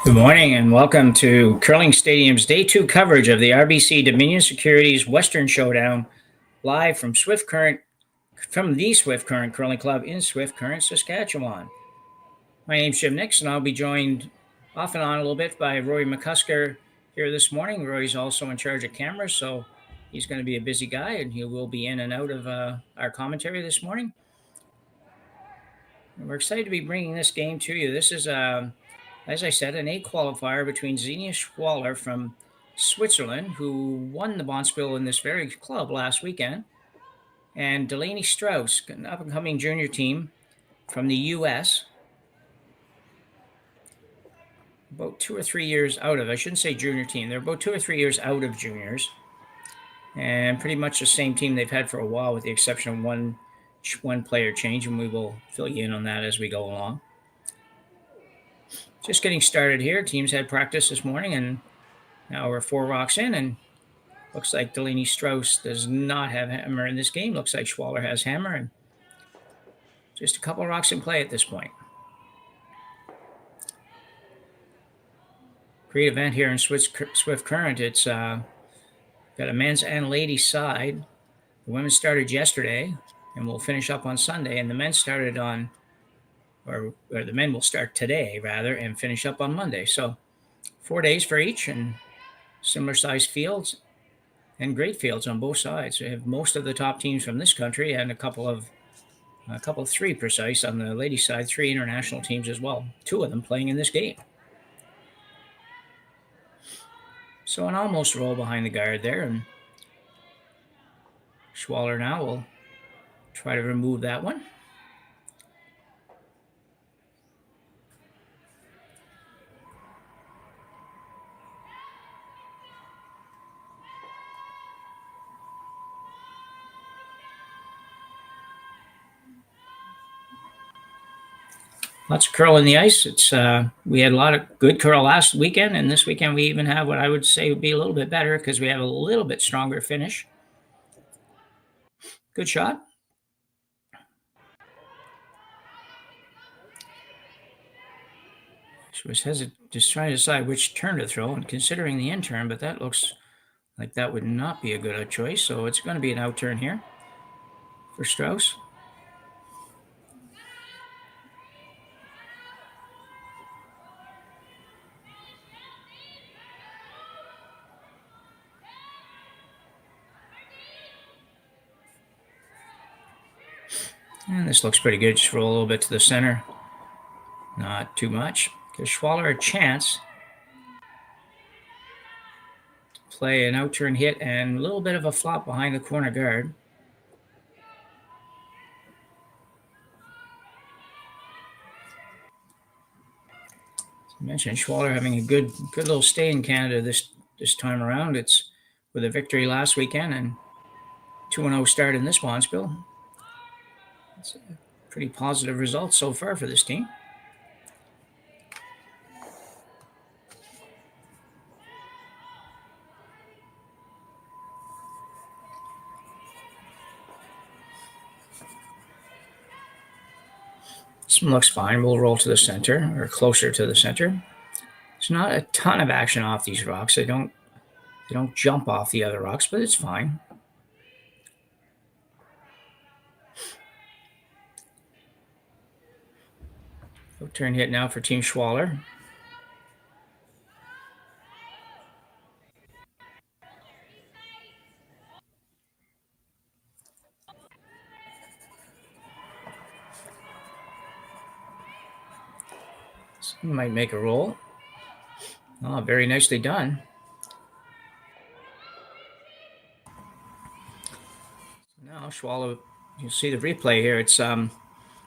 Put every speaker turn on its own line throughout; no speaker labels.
Good morning and welcome to Curling Stadium's Day 2 coverage of the RBC Dominion Securities Western Showdown, live from the Swift Current Curling Club in Swift Current, Saskatchewan. My name's Jim Nix, and I'll be joined off and on a little bit by Rory McCusker here this morning. Rory's also in charge of cameras, so he's going to be a busy guy, and he will be in and out of our commentary this morning. And we're excited to be bringing this game to you. This is as I said, an A qualifier between Xenia Schwaller from Switzerland, who won the Bonspiel in this very club last weekend, and Delaney Strouse, an up-and-coming junior team from the U.S., about 2 or 3 years out of, I shouldn't say junior team, they're about 2 or 3 years out of juniors, and pretty much the same team they've had for a while with the exception of one player change, and we will fill you in on that as we go along. Just getting started here. Teams had practice this morning, and now we're 4 rocks in, and looks like Delaney Strouse does not have hammer in this game. Looks like Schwaller has hammer, and just a couple of rocks in play at this point. Great event here in Swift Current. It's got a men's and ladies side. The women started yesterday, and we'll finish up on Sunday, and the men started on or the men will start today, rather, and finish up on Monday. So 4 days for each, and similar size fields, and great fields on both sides. We have most of the top teams from this country, and a couple of 3 precise on the ladies' side, 3 international teams as well. 2 of them playing in this game. So an almost roll behind the guard there, and Schwaller now will try to remove that one. Lots of curl in the ice. It's we had a lot of good curl last weekend, and this weekend we even have what I would say would be a little bit better because we have a little bit stronger finish. Good shot. She was just trying to decide which turn to throw and considering the in turn, but that looks like that would not be a good choice. So it's going to be an out turn here for Strouse. And this looks pretty good. Just roll a little bit to the center. Not too much. Gives Schwaller a chance to play an out turn hit and a little bit of a flop behind the corner guard. As I mentioned, Schwaller having a good little stay in Canada this time around. It's with a victory last weekend and 2-0 start in this Bonspiel. It's a pretty positive result so far for this team. This one looks fine. We'll roll to the center or closer to the center. There's not a ton of action off these rocks. They don't jump off the other rocks, but it's fine. Turn hit now for Team Schwaller. So might make a roll. Oh, very nicely done. Now Schwaller, you'll see the replay here. It's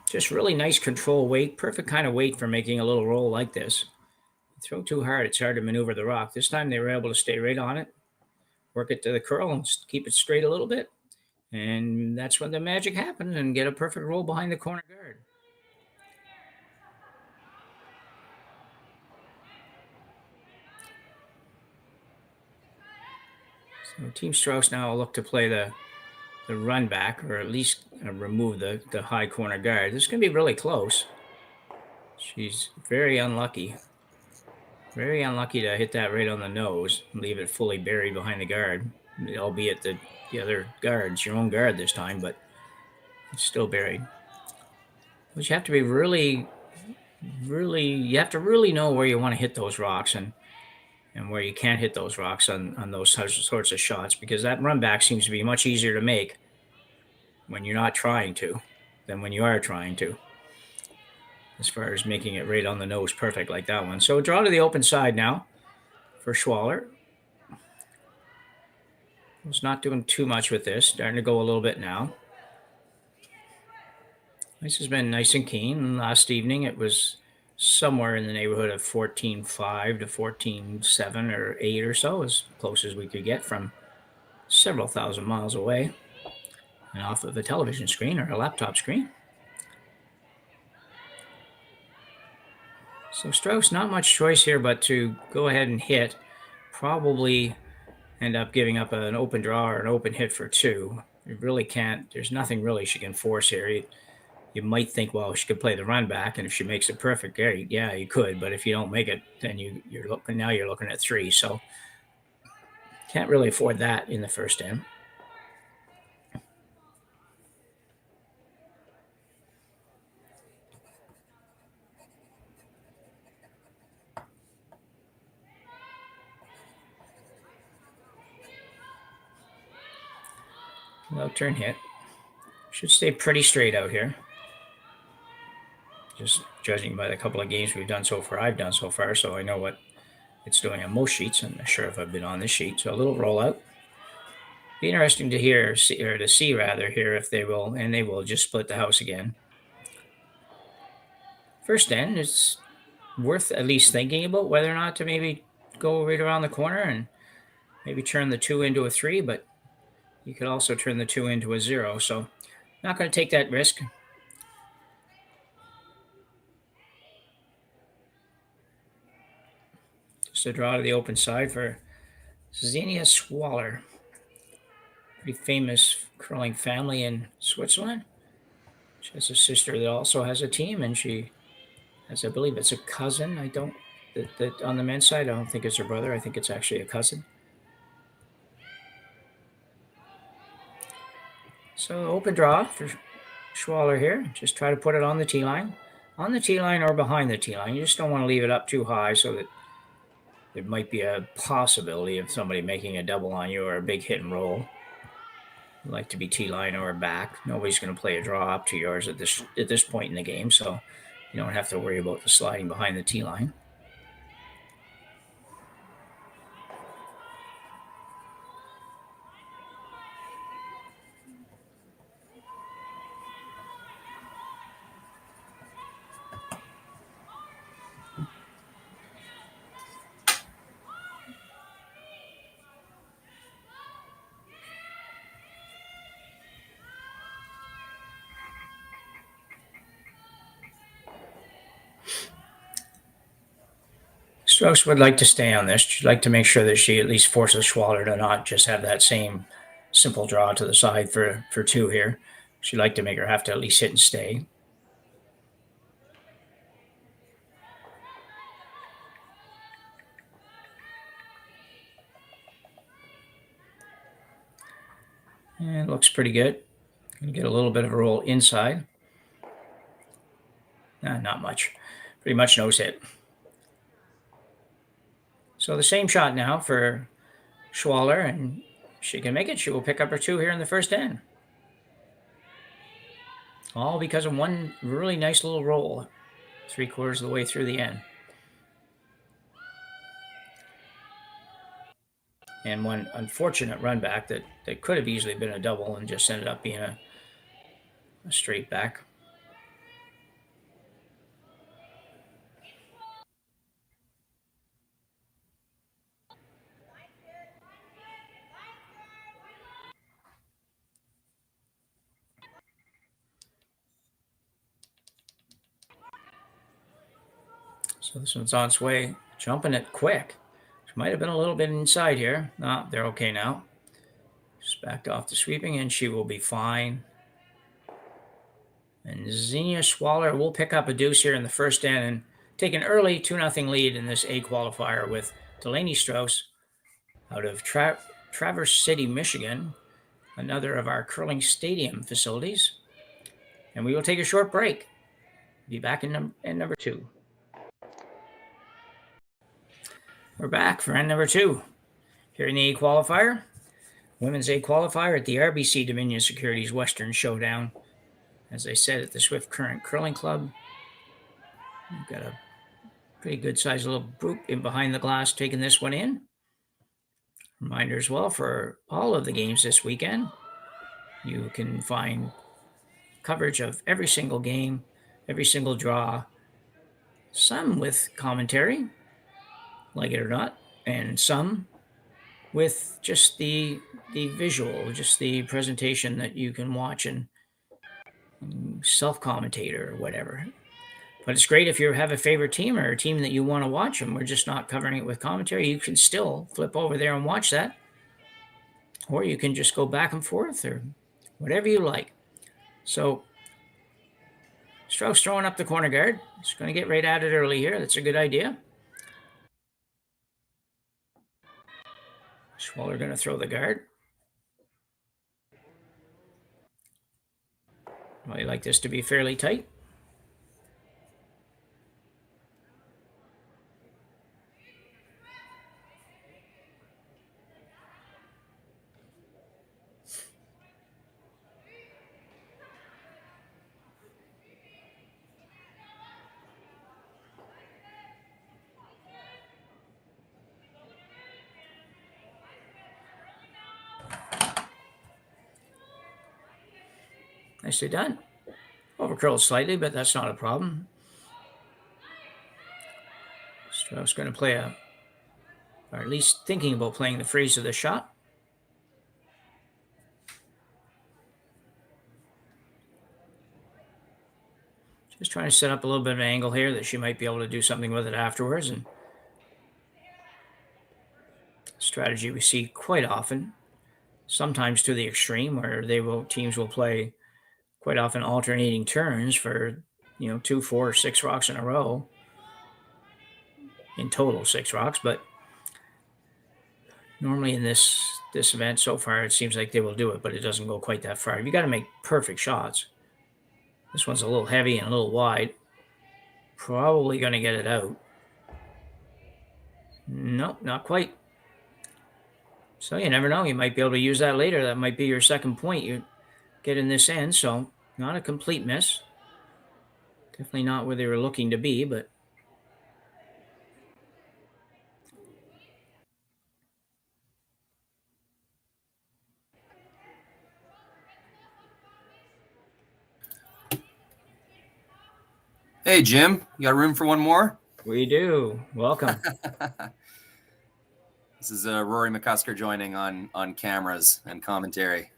just really nice control weight, perfect kind of weight for making a little roll like this. You throw too hard, it's hard to maneuver the rock. This time they were able to stay right on it, work it to the curl, and keep it straight a little bit. And that's when the magic happens and get a perfect roll behind the corner guard. So Team Strouse now will look to play the run back, or at least remove the high corner guard. This is going to be really close. She's very unlucky. Very unlucky to hit that right on the nose and leave it fully buried behind the guard, albeit the other guard's your own guard this time, but it's still buried. But you have to be really, you have to really know where you want to hit those rocks and where you can't hit those rocks on those sorts of shots, because that run back seems to be much easier to make when you're not trying to than when you are trying to, as far as making it right on the nose perfect like that one. So draw to the open side now for Schwaller. Was not doing too much with this. Starting to go a little bit now. This has been nice and keen. Last evening it was somewhere in the neighborhood of 14.5 to 14.7 or 8 or so, as close as we could get from several thousand miles away and off of a television screen or a laptop screen. So Strouse, not much choice here but to go ahead and hit. Probably end up giving up an open draw or an open hit for 2. You really can't. There's nothing really she can force here. You might think, well, she could play the run back, and if she makes it perfect, yeah, you could. But if you don't make it, then you're looking at 3. So can't really afford that in the first end. Low turn hit. Should stay pretty straight out here. Just judging by the couple of games I've done so far, so I know what it's doing on most sheets. I'm not sure if I've been on this sheet. So a little rollout. Be interesting to see here if they will, and they will just split the house again. First end, it's worth at least thinking about whether or not to maybe go right around the corner and maybe turn the 2 into a 3, but you could also turn the 2 into a 0. So not going to take that risk. Just a draw to the open side for Xenia Schwaller. Pretty famous curling family in Switzerland. She has a sister that also has a team, and she has, I believe it's a cousin. That on the men's side, I don't think it's her brother. I think it's actually a cousin. So open draw for Schwaller here. Just try to put it on the tee line. On the tee line or behind the tee line. You just don't want to leave it up too high so that there might be a possibility of somebody making a double on you or a big hit and roll. You like to be tee line or back. Nobody's going to play a draw up to yours at this point in the game, so you don't have to worry about the sliding behind the tee line. Strouse would like to stay on this. She'd like to make sure that she at least forces Schwaller to not just have that same simple draw to the side for 2 here. She'd like to make her have to at least hit and stay. And it looks pretty good. Gonna get a little bit of a roll inside. Not much. Pretty much nose hit. So the same shot now for Schwaller, and she can make it. She will pick up her 2 here in the first end. All because of one really nice little roll, 3/4 of the way through the end. And one unfortunate run back that could have easily been a double and just ended up being a straight back. So this one's on its way, jumping it quick. She might have been a little bit inside here. No, they're okay now. Just backed off the sweeping, and she will be fine. And Xenia Schwaller will pick up a deuce here in the first end, and take an early 2-0 lead in this A qualifier with Delaney Strouse out of Traverse City, Michigan, another of our curling stadium facilities. And we will take a short break. Be back in number 2. We're back for end number 2. Here in the A qualifier, women's A qualifier at the RBC Dominion Securities Western Showdown. As I said, at the Swift Current Curling Club. We've got a pretty good sized little group in behind the glass taking this one in. Reminder as well, for all of the games this weekend, you can find coverage of every single game, every single draw, some with commentary, like it or not, and some with just the visual, just the presentation that you can watch and self-commentate or whatever. But it's great if you have a favorite team or a team that you want to watch and we're just not covering it with commentary. You can still flip over there and watch that. Or you can just go back and forth or whatever you like. So Strouse throwing up the corner guard. He's going to get right at it early here. That's a good idea. Schwaller going to throw the guard. I like this to be fairly tight. Nicely done. Overcurled slightly, but that's not a problem. Strouse going to play or at least thinking about playing the freeze of the shot. Just trying to set up a little bit of an angle here that she might be able to do something with it afterwards. And strategy we see quite often, sometimes to the extreme, where teams will play quite often alternating turns for 2, 4, 6 rocks in a row. In total, 6 rocks, but normally in this event so far, it seems like they will do it, but it doesn't go quite that far. You got to make perfect shots. This one's a little heavy and a little wide. Probably going to get it out. Nope, not quite. So you never know. You might be able to use that later. That might be your second point you get in this end. So not a complete miss. Definitely not where they were looking to be, but
Hey, Jim, you got room for one more?
We do. Welcome.
This is Rory McCusker joining on cameras and commentary.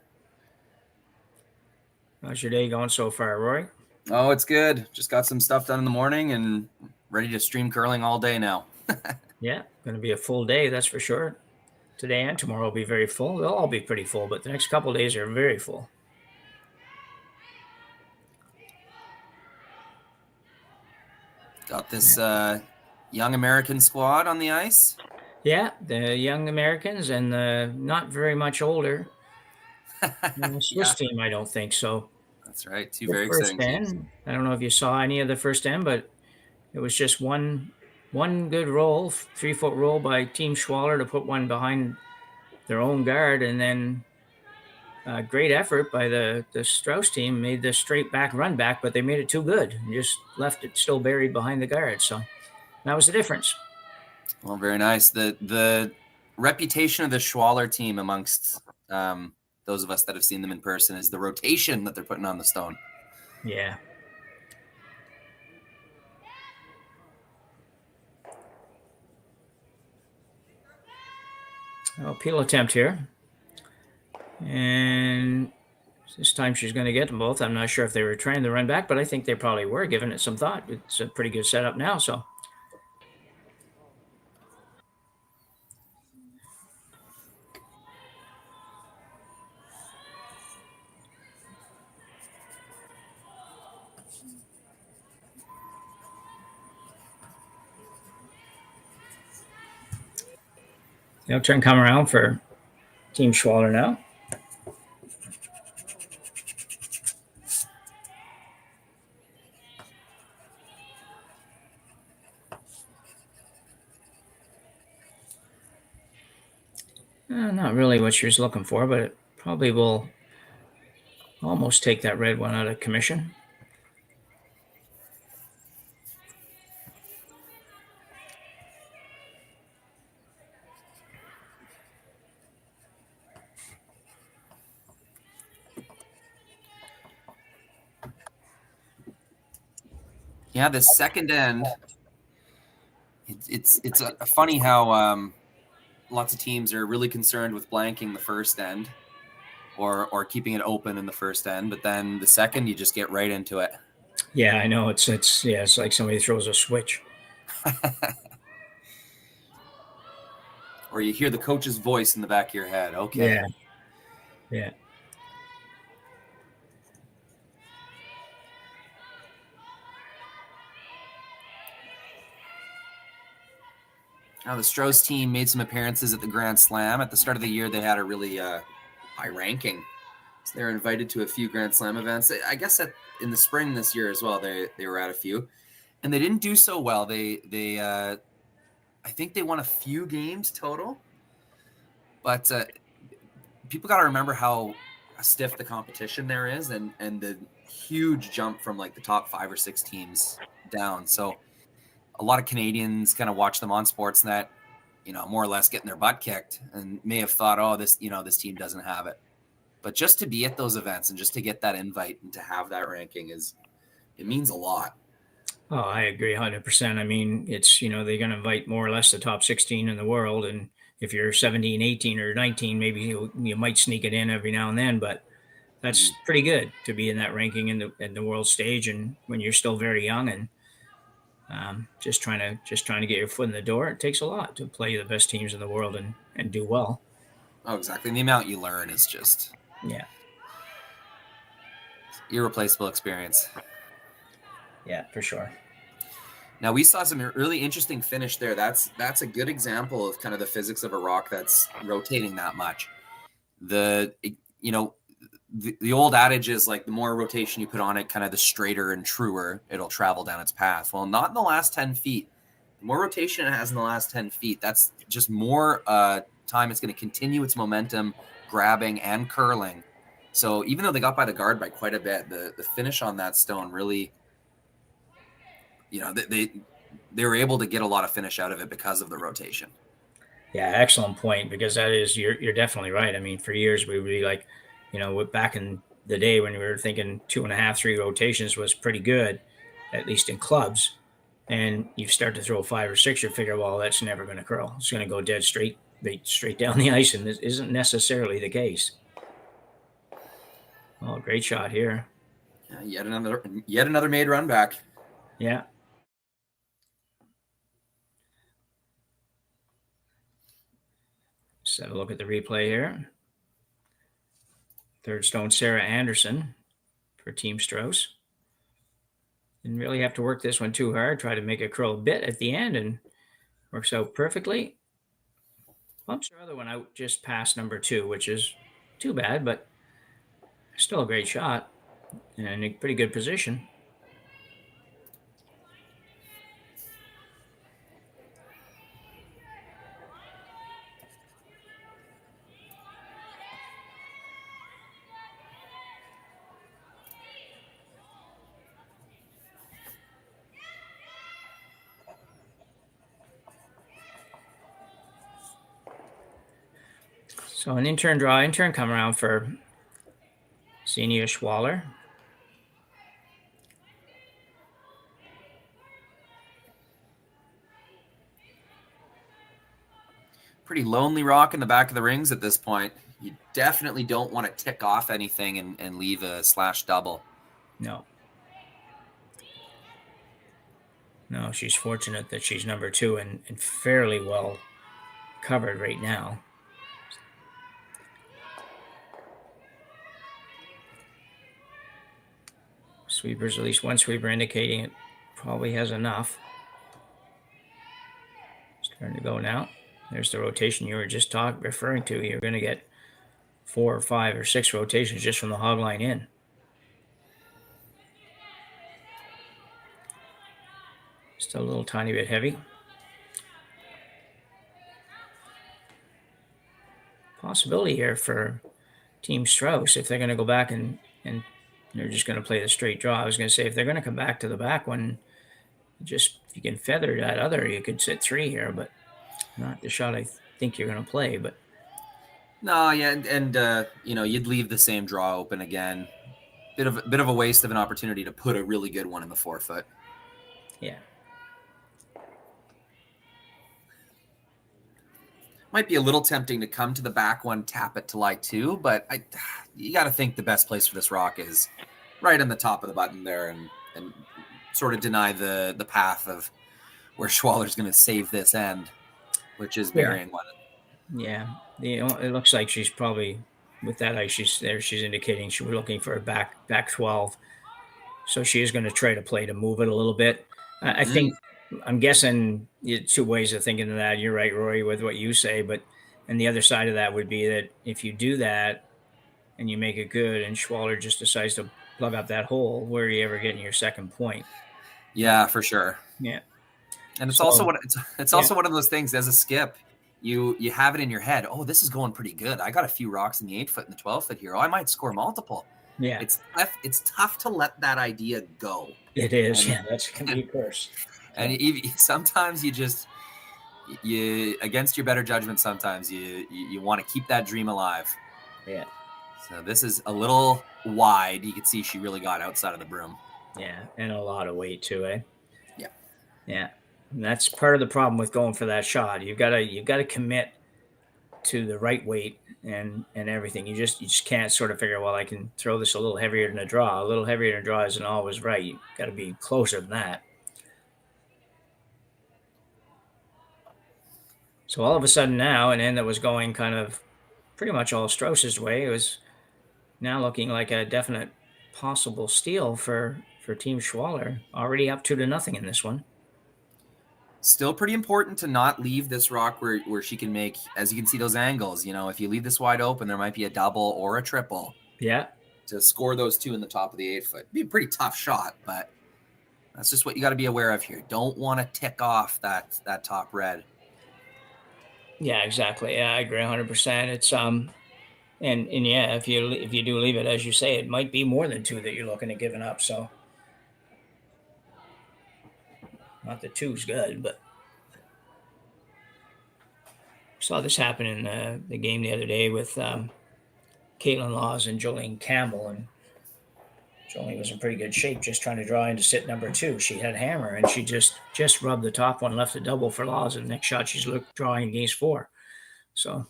How's your day going so far, Rory?
Oh, it's good. Just got some stuff done in the morning and ready to stream curling all day now.
Yeah, going to be a full day, that's for sure. Today and tomorrow will be very full. They'll all be pretty full, but the next couple of days are very full.
Got this young American squad on the ice.
Yeah, the young Americans and the not very much older Swiss team, I don't think so.
That's right. Two very exciting teams.
I don't know if you saw any of the first end, but it was just one good roll, 3-foot roll by Team Schwaller to put one behind their own guard, and then a great effort by the Strouse team made the straight back run back, but they made it too good and just left it still buried behind the guard. So that was the difference.
Well, very nice. The reputation of the Schwaller team amongst those of us that have seen them in person is the rotation that they're putting on the stone.
Yeah. Peel attempt here. And this time she's going to get them both. I'm not sure if they were trying to run back, but I think they probably were, giving it some thought. It's a pretty good setup now, so. They'll turn come around for Team Schwaller now. Not really what she was looking for, but it probably will almost take that red one out of commission.
Yeah, the second end. It's funny how lots of teams are really concerned with blanking the first end, or keeping it open in the first end, but then the second you just get right into it.
Yeah, I know. It's like somebody throws a switch.
Or you hear the coach's voice in the back of your head. Okay.
Yeah. Yeah.
Now the Strouse team made some appearances at the Grand Slam. At the start of the year, they had a really high ranking. So they're invited to a few Grand Slam events. I guess in the spring this year as well, they were at a few. And they didn't do so well. They I think they won a few games total. But people got to remember how stiff the competition there is, and the huge jump from like the top 5 or 6 teams down. So a lot of Canadians kind of watch them on Sportsnet, more or less getting their butt kicked, and may have thought, oh, this team doesn't have it. But just to be at those events and just to get that invite and to have that ranking it means a lot.
Oh, I agree 100%. I mean, it's, they're going to invite more or less the top 16 in the world. And if you're 17, 18, or 19, maybe you might sneak it in every now and then, but that's pretty good to be in that ranking in the world stage. And when you're still very young and just trying to get your foot in the door, it takes a lot to play the best teams in the world and do well.
Oh, exactly. And the amount you learn is just irreplaceable experience.
Yeah, for sure.
Now we saw some really interesting finish there. That's a good example of kind of the physics of a rock that's rotating that much. The old adage is like the more rotation you put on it, kind of the straighter and truer it'll travel down its path. Well, not in the last 10 feet. The more rotation it has in the last 10 feet, that's just more time it's going to continue its momentum, grabbing and curling. So even though they got by the guard by quite a bit, the finish on that stone really, they were able to get a lot of finish out of it because of the rotation.
Yeah, excellent point, because that is, you're definitely right. I mean, for years we would be like, back in the day when we were thinking 2.5, 3 rotations was pretty good, at least in clubs. And you start to throw 5 or 6, you figure, well, that's never going to curl. It's going to go dead straight down the ice, and this isn't necessarily the case. Oh, great shot here.
Yeah, yet another made run back.
Yeah. Let's have a look at the replay here. Third stone, Sarah Anderson for Team Strouse. Didn't really have to work this one too hard. Try to make it curl a bit at the end, and works out perfectly. Bumps her other one out just past number 2, which is too bad, but still a great shot and a pretty good position. So an intern come around for Xenia Schwaller.
Pretty lonely rock in the back of the rings at this point. You definitely don't want to tick off anything and leave a slash double.
No, she's fortunate that she's number 2 and fairly well covered right now. Sweepers, at least one sweeper indicating it probably has enough. It's starting to go now. There's the rotation you were just referring to. You're going to get 4 or 5 or 6 rotations just from the hog line in. Still a little tiny bit heavy. Possibility here for Team Strouse if they're going to go back and they're just going to play the straight draw. I was going to say if they're going to come back to the back one, just if you can feather that other, you could sit 3 here, but not the shot I think you're going to play. But
no, yeah, and you'd leave the same draw open again. Bit of a waste of an opportunity to put a really good one in the 4-foot.
Yeah.
Might be a little tempting to come to the back one, tap it to lie 2, but you got to think the best place for this rock is right on the top of the button there, and sort of deny the path of where Schwaller's going to save this end, which is burying one.
Yeah, it looks like she's probably with that ice. She's there. She's indicating she was looking for a back 12, so she is going to try to play to move it a little bit. I think. I'm guessing 2 ways of thinking of that. You're right, Rory, with what you say, and the other side of that would be that if you do that and you make it good and Schwaller just decides to plug up that hole, where are you ever getting your second point?
Yeah, for sure.
Yeah.
And it's also also one of those things as a skip, you have it in your head, oh, this is going pretty good. I got a few rocks in the 8-foot and the 12-foot here. Oh, I might score multiple.
Yeah.
It's tough to let that idea go.
It is. That's going to be a curse.
And sometimes you against your better judgment, sometimes you want to keep that dream alive.
Yeah.
So this is a little wide. You can see she really got outside of the broom.
Yeah, and a lot of weight too, eh?
Yeah.
Yeah. And that's part of the problem with going for that shot. You've got to commit to the right weight and everything. You just can't sort of figure, well, I can throw this a little heavier than a draw. A little heavier than a draw isn't always right. You've got to be closer than that. So all of a sudden now, an end that was going kind of pretty much all Strouse's way, it was now looking like a definite possible steal for Team Schwaller. Already up 2-0 in this one.
Still pretty important to not leave this rock where she can make, as you can see, those angles. If you leave this wide open, there might be a double or a triple.
Yeah.
To score those 2 in the top of the 8-foot. Be a pretty tough shot, but that's just what you got to be aware of here. Don't want to tick off that top red.
Yeah, exactly. Yeah, I agree 100%. It's and yeah, if you do leave it, as you say, it might be more than 2 that you're looking at giving up. So not that 2's good, but saw this happen in the game the other day with Caitlin Laws and Jolene Campbell, and Jolene was in pretty good shape, just trying to draw into sit number 2. She had hammer, and she just rubbed the top one, left a double for Laws, and the next shot she's drawing against 4. So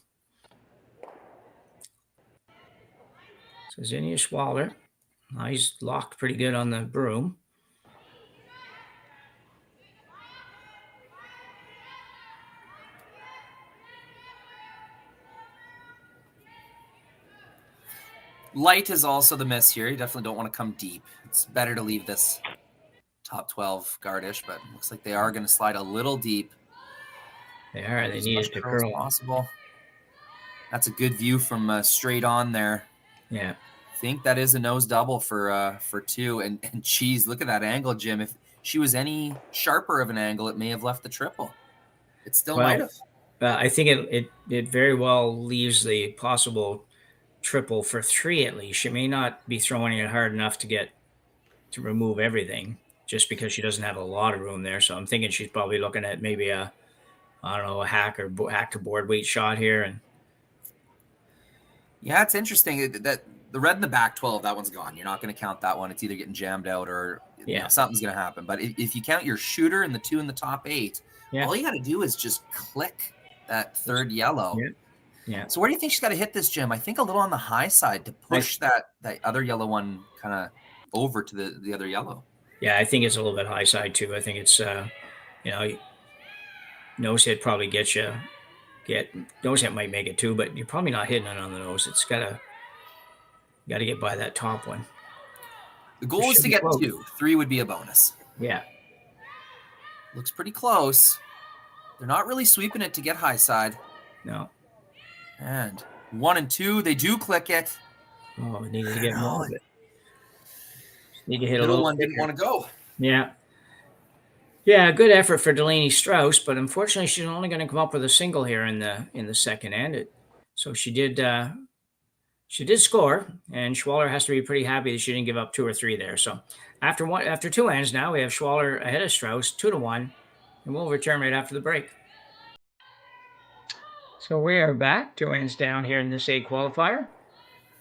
Xenia Schwaller, he's locked pretty good on the broom.
Light is also the miss here. You definitely don't want to come deep. It's better to leave this top 12 guardish, but it looks like they are going to slide a little deep.
They are. They need it to curl.
Possible. That's a good view from straight on there.
Yeah.
I think that is a nose double for 2. And geez, look at that angle, Jim. If she was any sharper of an angle, it may have left the triple. It still might have.
I think it very well leaves the possible triple for 3 at least. She may not be throwing it hard enough to remove everything just because she doesn't have a lot of room there. So I'm thinking she's probably looking at maybe a hack to board weight shot here. And
yeah, it's interesting that the red in the back 12, that one's gone. You're not going to count that one. It's either getting jammed out or something's going to happen. But if you count your shooter and the 2 in the top 8, all you got to do is just click that 3rd yellow.
Yeah. Yeah.
So where do you think she's got to hit this, Jim? I think a little on the high side to push that other yellow one kind of over to the other yellow.
Yeah, I think it's a little bit high side too. I think it's nose hit probably gets you. Nose hit might make it too, but you're probably not hitting it on the nose. It's got to get by that top one.
The goal is to get 2. 3 would be a bonus.
Yeah.
Looks pretty close. They're not really sweeping it to get high side.
No.
And 1 and 2, they do click it.
Oh, it needed to get more of it. Need to hit a
Middle
little
one
quicker.
didn't want to go.
Yeah. Yeah, good effort for Delaney Strouse, but unfortunately, she's only going to come up with a single here in the second end. So she did score, and Schwaller has to be pretty happy that she didn't give up 2 or 3 there. So after 2 ends now, we have Schwaller ahead of Strouse 2-1, and we'll return right after the break. So we are back 2 ends down here in this A qualifier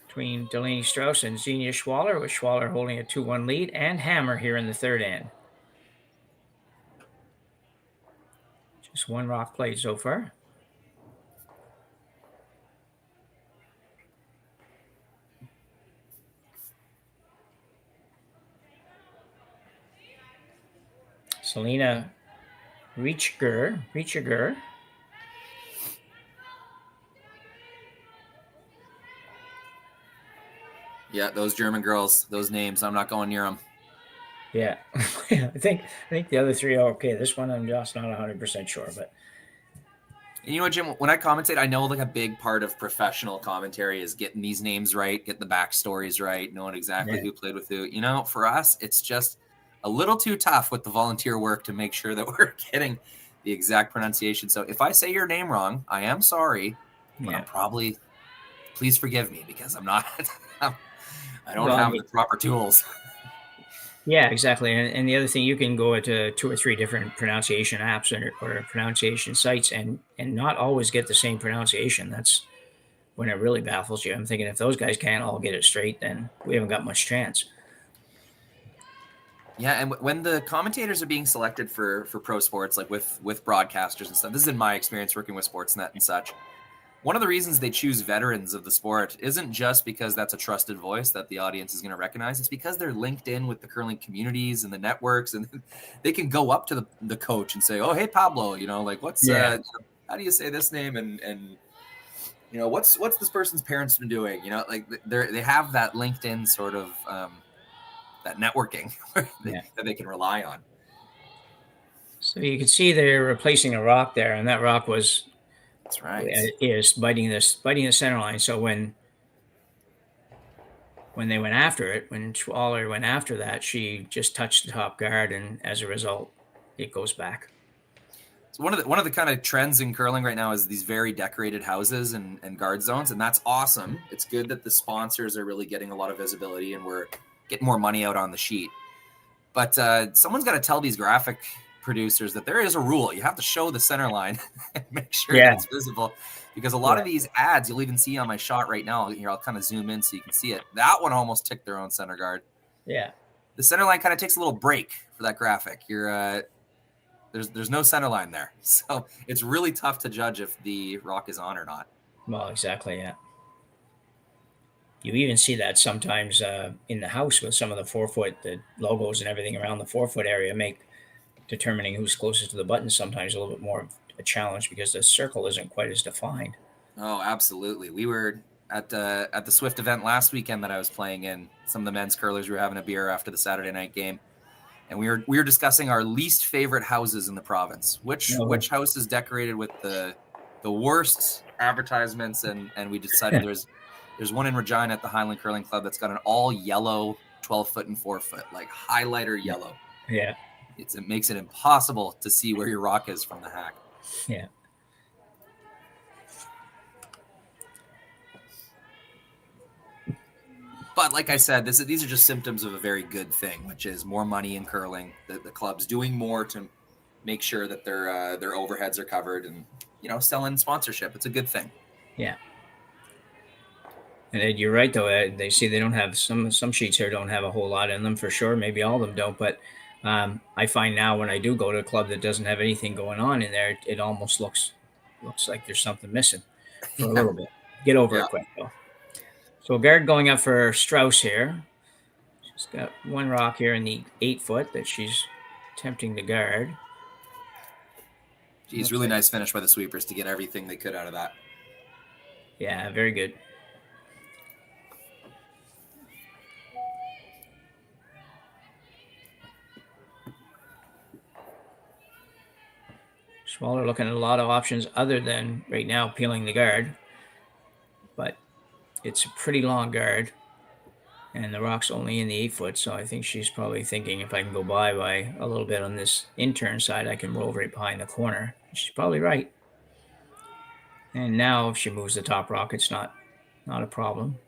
between Delaney Strouse and Xenia Schwaller, with Schwaller holding a 2-1 lead, and Hammer here in the third end. Just 1 rock played so far. Selena Reachiger.
Yeah, those German girls, those names, I'm not going near them.
Yeah, I think the other 3 are okay. This one I'm just not 100% sure, but.
And you know what, Jim? When I commentate, I know like a big part of professional commentary is getting these names right, getting the backstories right, knowing exactly who played with who. You know, for us, it's just a little too tough with the volunteer work to make sure that we're getting the exact pronunciation. So if I say your name wrong, I am sorry, but I'm probably, please forgive me, because I'm not, I don't have the proper tools.
Yeah, exactly. And the other thing, you can go to 2 or 3 different pronunciation apps or pronunciation sites and not always get the same pronunciation. That's when it really baffles you. I'm thinking if those guys can't all get it straight, then we haven't got much chance.
Yeah, and when the commentators are being selected for pro sports, like with broadcasters and stuff, this is in my experience working with Sportsnet and such. One of the reasons they choose veterans of the sport isn't just because that's a trusted voice that the audience is going to recognize. It's because they're linked in with the curling communities and the networks, and they can go up to the coach and say, "Oh, hey, Pablo, you know, like what's how do you say this name? And you know, what's this person's parents been doing? You know, like they have that LinkedIn sort of that networking that they can rely on."
So you can see they're replacing a rock there, and that rock was.
That's right.
Is biting the center line. So when they went after it, when Schwaller went after that, she just touched the top guard, and as a result, it goes back.
So one of the kind of trends in curling right now is these very decorated houses and guard zones, and that's awesome. It's good that the sponsors are really getting a lot of visibility, and we're getting more money out on the sheet. But someone's got to tell these graphic producers that there is a rule. You have to show the center line and make sure that's visible, because a lot of these ads you'll even see on my shot right now. Here, I'll kind of zoom in so you can see it. That one almost ticked their own center guard.
Yeah.
The center line kind of takes a little break for that graphic. You're there's no center line there. So it's really tough to judge if the rock is on or not.
Well, exactly, yeah. You even see that sometimes in the house with some of the 4-foot, the logos and everything around the 4-foot area make determining who's closest to the button sometimes a little bit more of a challenge, because the circle isn't quite as defined.
Oh, absolutely. We were at the Swift event last weekend that I was playing in. Some of the men's curlers were having a beer after the Saturday night game, and we were discussing our least favorite houses in the province. Which house is decorated with the worst advertisements, and we decided there's one in Regina at the Highland Curling Club that's got an all yellow 12-foot and 4-foot, like highlighter yellow.
Yeah.
It makes it impossible to see where your rock is from the hack.
Yeah.
But like I said, these are just symptoms of a very good thing, which is more money in curling. The club's doing more to make sure that their overheads are covered, and selling sponsorship. It's a good thing.
Yeah. And Ed, you're right, though. Ed, they see they don't have some sheets here don't have a whole lot in them for sure. Maybe all of them don't, but I find now when I do go to a club that doesn't have anything going on in there, it almost looks like there's something missing for a little bit. Get over it quick, though. So guard going up for Strouse here. She's got 1 rock here in the 8-foot that she's attempting to guard.
Geez, really nice finish by the sweepers to get everything they could out of that.
Yeah, very good. Schwaller looking at a lot of options other than right now peeling the guard. But it's a pretty long guard. And the rock's only in the 8 foot, so I think she's probably thinking if I can go by a little bit on this in-turn side, I can roll right behind the corner. She's probably right. And now if she moves the top rock, it's not a problem.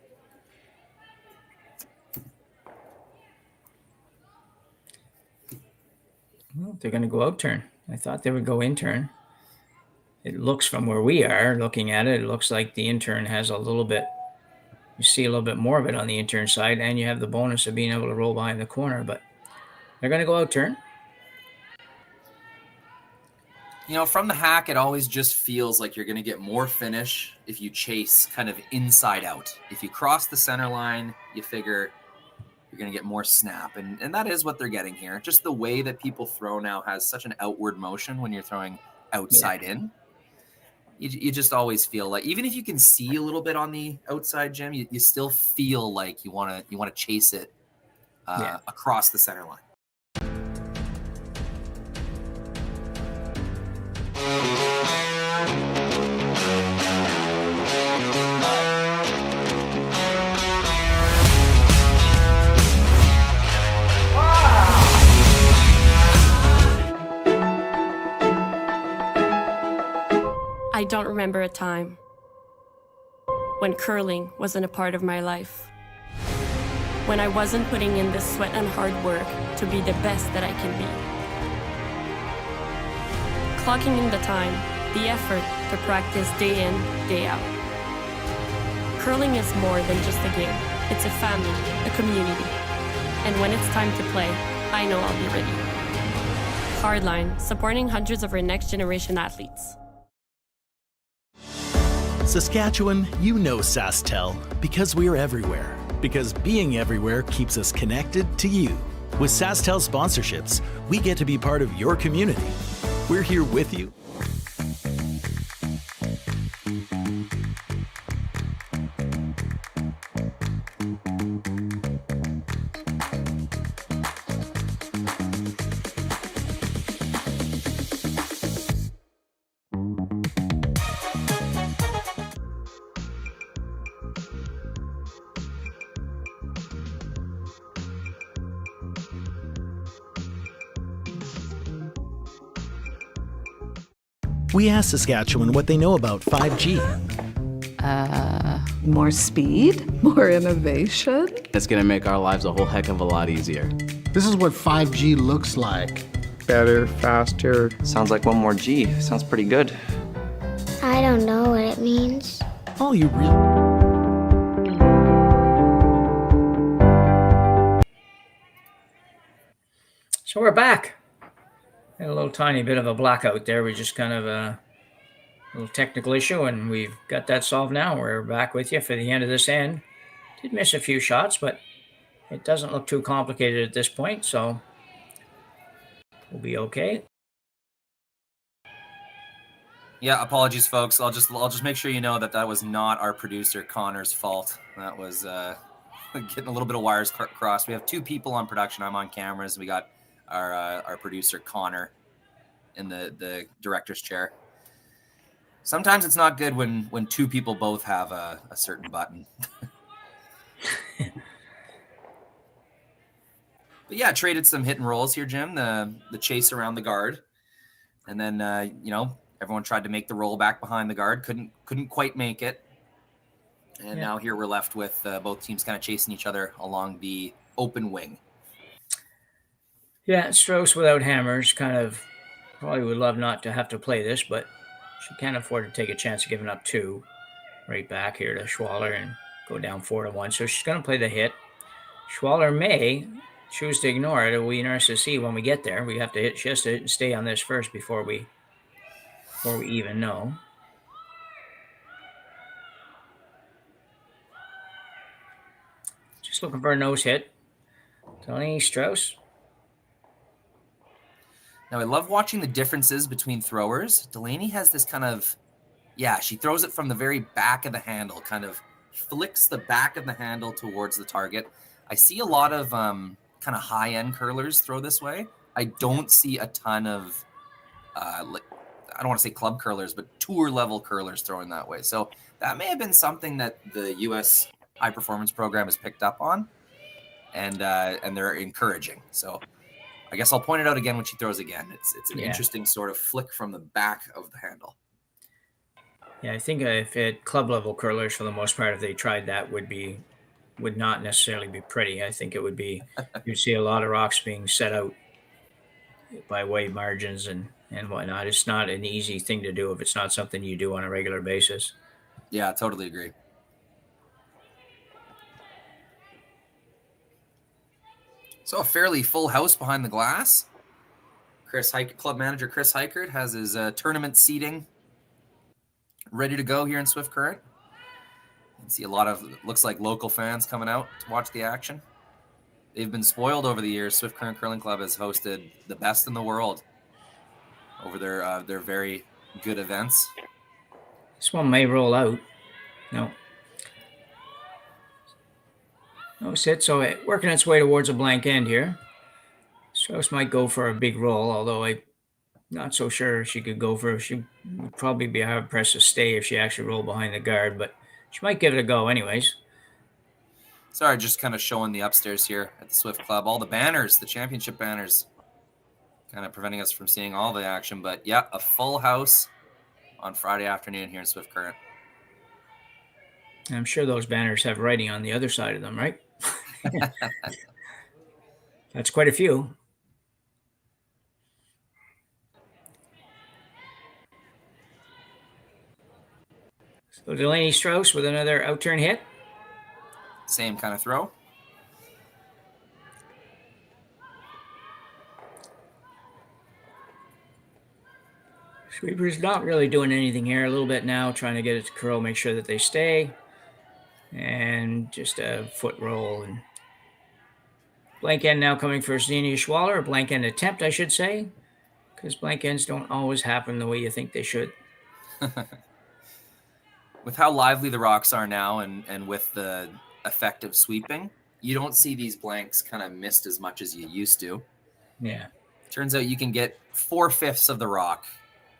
Well, they're going to go out turn. I thought they would go in turn. It looks from where we are looking at it, it looks like the in-turn has a little bit, you see a little bit more of it on the in-turn side, and you have the bonus of being able to roll behind the corner, but they're going to go out turn.
You know, from the hack, it always just feels like you're going to get more finish if you chase kind of inside out. If you cross the center line, you figure you're going to get more snap. And that is what they're getting here. Just the way that people throw now has such an outward motion when you're throwing outside in. You just always feel like, even if you can see a little bit on the outside, Jim, you still feel like you want to chase it across the center line.
I don't remember a time when curling wasn't a part of my life. When I wasn't putting in the sweat and hard work to be the best that I can be. Clocking in the time, the effort to practice day in, day out. Curling is more than just a game. It's a family, a community. And when it's time to play, I know I'll be ready. Hardline, supporting hundreds of our next generation athletes.
Saskatchewan, you know Sasktel because we're everywhere. Because being everywhere keeps us connected to you. With Sasktel sponsorships, we get to be part of your community. We're here with you. We asked Saskatchewan what they know about 5G.
More speed, more innovation.
It's gonna make our lives a whole heck of a lot easier.
This is what 5G looks like.
Better, faster.
Sounds like one more G. Sounds pretty good.
I don't know what it means.
All you really...
So we're back. Had a little tiny bit of a blackout there. We just kind of a little technical issue, and we've got that solved now. We're back with you for the end of this end. Did miss a few shots, but it doesn't look too complicated at this point, so we'll be okay.
Yeah, apologies, folks. I'll just make sure you know that was not our producer Connor's fault. That was getting a little bit of wires crossed. We have two people on production. I'm on cameras. We got our producer Connor in the director's chair. Sometimes it's not good when two people both have a certain button. But yeah, traded some hit and rolls here, Jim. The chase around the guard, and then everyone tried to make the roll back behind the guard. Couldn't quite make it. And now here we're left with both teams kind of chasing each other along the open wing.
Yeah, Strouse without hammers kind of probably would love not to have to play this, but she can't afford to take a chance of giving up 2 right back here to Schwaller and go down 4-1. So she's going to play the hit. Schwaller may choose to ignore it. It'll be interesting to see when we get there. We have to hit. She has to stay on this first before we even know. Just looking for a nose hit. Delaney Strouse.
Now, I love watching the differences between throwers. Delaney has this kind of, she throws it from the very back of the handle, kind of flicks the back of the handle towards the target. I see a lot of kind of high-end curlers throw this way. I don't see a ton of, I don't want to say club curlers, but tour level curlers throwing that way. So that may have been something that the U.S. high performance program has picked up on, and they're encouraging. So I guess I'll point it out again when she throws again. It's an interesting sort of flick from the back of the handle.
Yeah, I think if it club level curlers for the most part, if they tried that, would not necessarily be pretty. I think it would be you'd see a lot of rocks being set out by wave margins and whatnot. It's not an easy thing to do if it's not something you do on a regular basis.
Yeah, totally agree. So a fairly full house behind the glass. Club manager Chris Heikert has his tournament seating ready to go here in Swift Current. You can see a lot of, looks like local fans coming out to watch the action. They've been spoiled over the years. Swift Current Curling Club has hosted the best in the world over their very good events.
This one may roll out. No. No sit. So working its way towards a blank end here. Strouse might go for a big roll, although I'm not so sure she could go for. She would probably be hard pressed to stay if she actually rolled behind the guard, but she might give it a go anyways.
Sorry, just kind of showing the upstairs here at the Swift Club. All the banners, the championship banners, kind of preventing us from seeing all the action. But yeah, a full house on Friday afternoon here in Swift Current.
I'm sure those banners have writing on the other side of them, right? That's quite a few. So Delaney Strouse with another outturn hit.
Same kind of throw.
Sweeper's not really doing anything here. A little bit now, trying to get it to curl, make sure that they stay. And just a foot roll. And blank end now coming for Xenia Schwaller. A blank end attempt, I should say. Because blank ends don't always happen the way you think they should.
With how lively the rocks are now and with the effective sweeping, you don't see these blanks kind of missed as much as you used to.
Yeah.
Turns out you can get 4/5 of the rock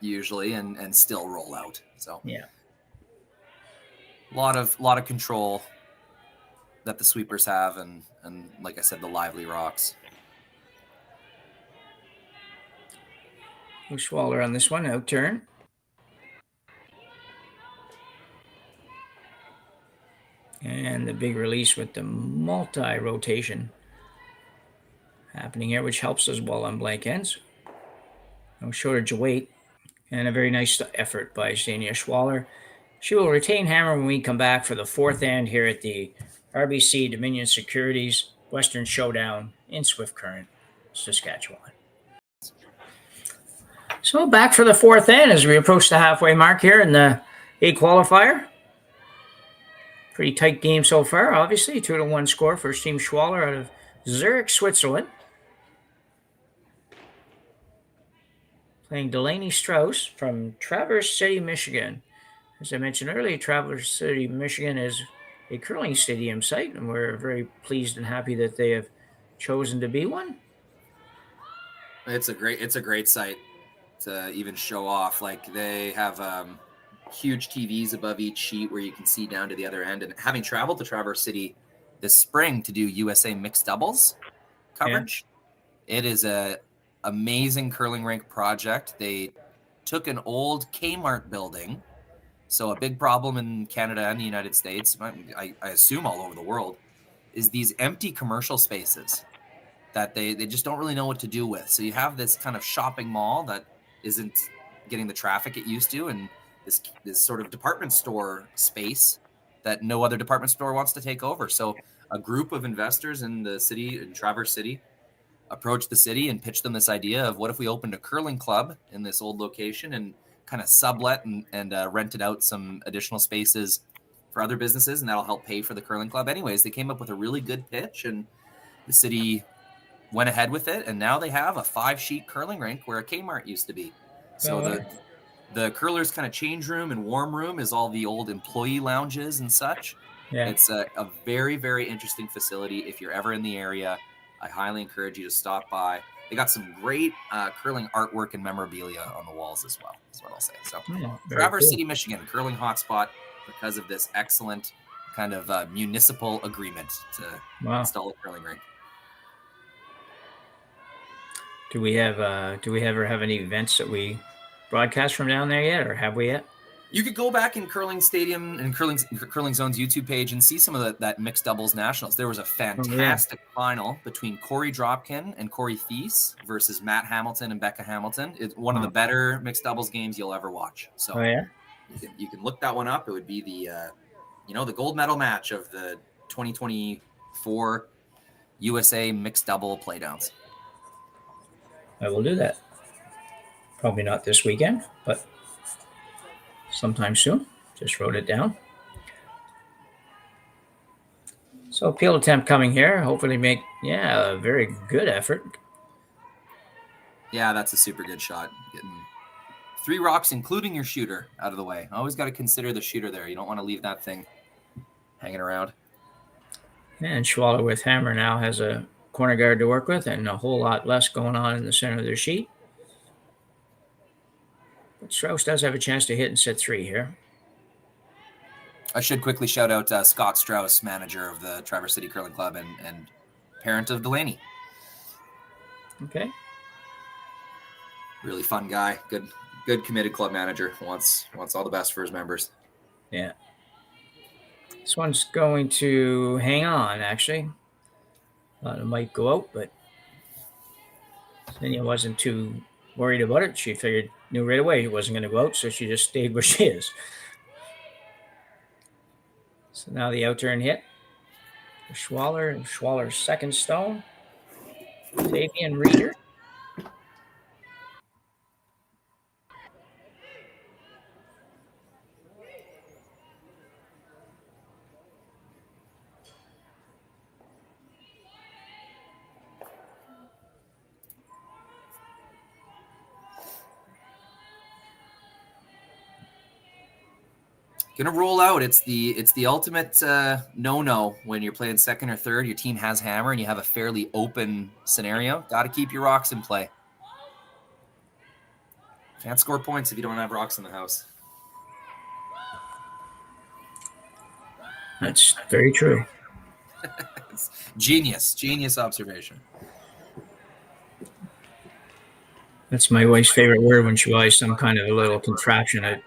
usually and still roll out. So
yeah.
A lot of control that the sweepers have and like I said, the lively rocks.
Schwaller on this one, out turn. And the big release with the multi-rotation happening here, which helps as well on blank ends. No shortage of weight. And a very nice effort by Xenia Schwaller. She will retain hammer when we come back for the fourth end here at the RBC Dominion Securities Western Showdown in Swift Current, Saskatchewan. So back for the fourth end as we approach the halfway mark here in the A qualifier. Pretty tight game so far, obviously. 2-1 score for Team Schwaller out of Zurich, Switzerland. Playing Delaney Strouse from Traverse City, Michigan. As I mentioned earlier, Traverse City, Michigan is a curling stadium site, and we're very pleased and happy that they have chosen to be one.
It's a great site to even show off. Like they have huge TVs above each sheet where you can see down to the other end. And having traveled to Traverse City this spring to do USA mixed doubles coverage, It is a amazing curling rink project. They took an old Kmart building. So a big problem in Canada and the United States, I assume all over the world, is these empty commercial spaces that they just don't really know what to do with. So you have this kind of shopping mall that isn't getting the traffic it used to, and this sort of department store space that no other department store wants to take over. So a group of investors in the city, in Traverse City, approached the city and pitched them this idea of what if we opened a curling club in this old location and kind of sublet and rented out some additional spaces for other businesses, and that'll help pay for the curling club. Anyways, they came up with a really good pitch, and the city went ahead with it, and now they have a 5-sheet curling rink where a Kmart used to be. So the curlers kind of change room and warm room is all the old employee lounges and such. Yeah. It's a very, very interesting facility. If you're ever in the area, I highly encourage you to stop by. they got some great curling artwork and memorabilia on the walls as well. That's what I'll say. So Traverse City, Michigan, curling hotspot because of this excellent kind of municipal agreement to install a curling rink.
Do we ever have any events that we broadcast from down there yet, or have we yet?
You could go back in Curling Stadium and Curling Zone's YouTube page and see some of that mixed doubles nationals. There was a fantastic final between Corey Dropkin and Corey Thies versus Matt Hamilton and Becca Hamilton. It's one of the better mixed doubles games you'll ever watch. So you can look that one up. It would be the the gold medal match of the 2024 USA mixed double playdowns.
I will do that. Probably not this weekend, but sometime soon. Just wrote it down. So appeal attempt coming here. Hopefully make, a very good effort.
Yeah, that's a super good shot. Getting 3 rocks, including your shooter, out of the way. Always got to consider the shooter there. You don't want to leave that thing hanging around.
And Schwaller with hammer now has a corner guard to work with and a whole lot less going on in the center of their sheet. But Strouse does have a chance to hit and set 3 here.
I should quickly shout out Scott Strauss, manager of the Traverse City Curling Club and parent of Delaney.
Okay.
Really fun guy. Good committed club manager. Wants all the best for his members.
Yeah. This one's going to hang on, actually. Thought it might go out, but Xenia wasn't too worried about it. She knew right away it wasn't going to go out, so she just stayed where she is. So now the out-turn hit for Schwaller, and Schwaller's second stone. Fabian Reeder.
Gonna roll out. It's the ultimate no when you're playing second or third. Your team has hammer and you have a fairly open scenario. Got to keep your rocks in play. Can't score points if you don't have rocks in the house.
That's very true.
Genius observation.
That's my wife's favorite word when she buys some kind of a little contraption at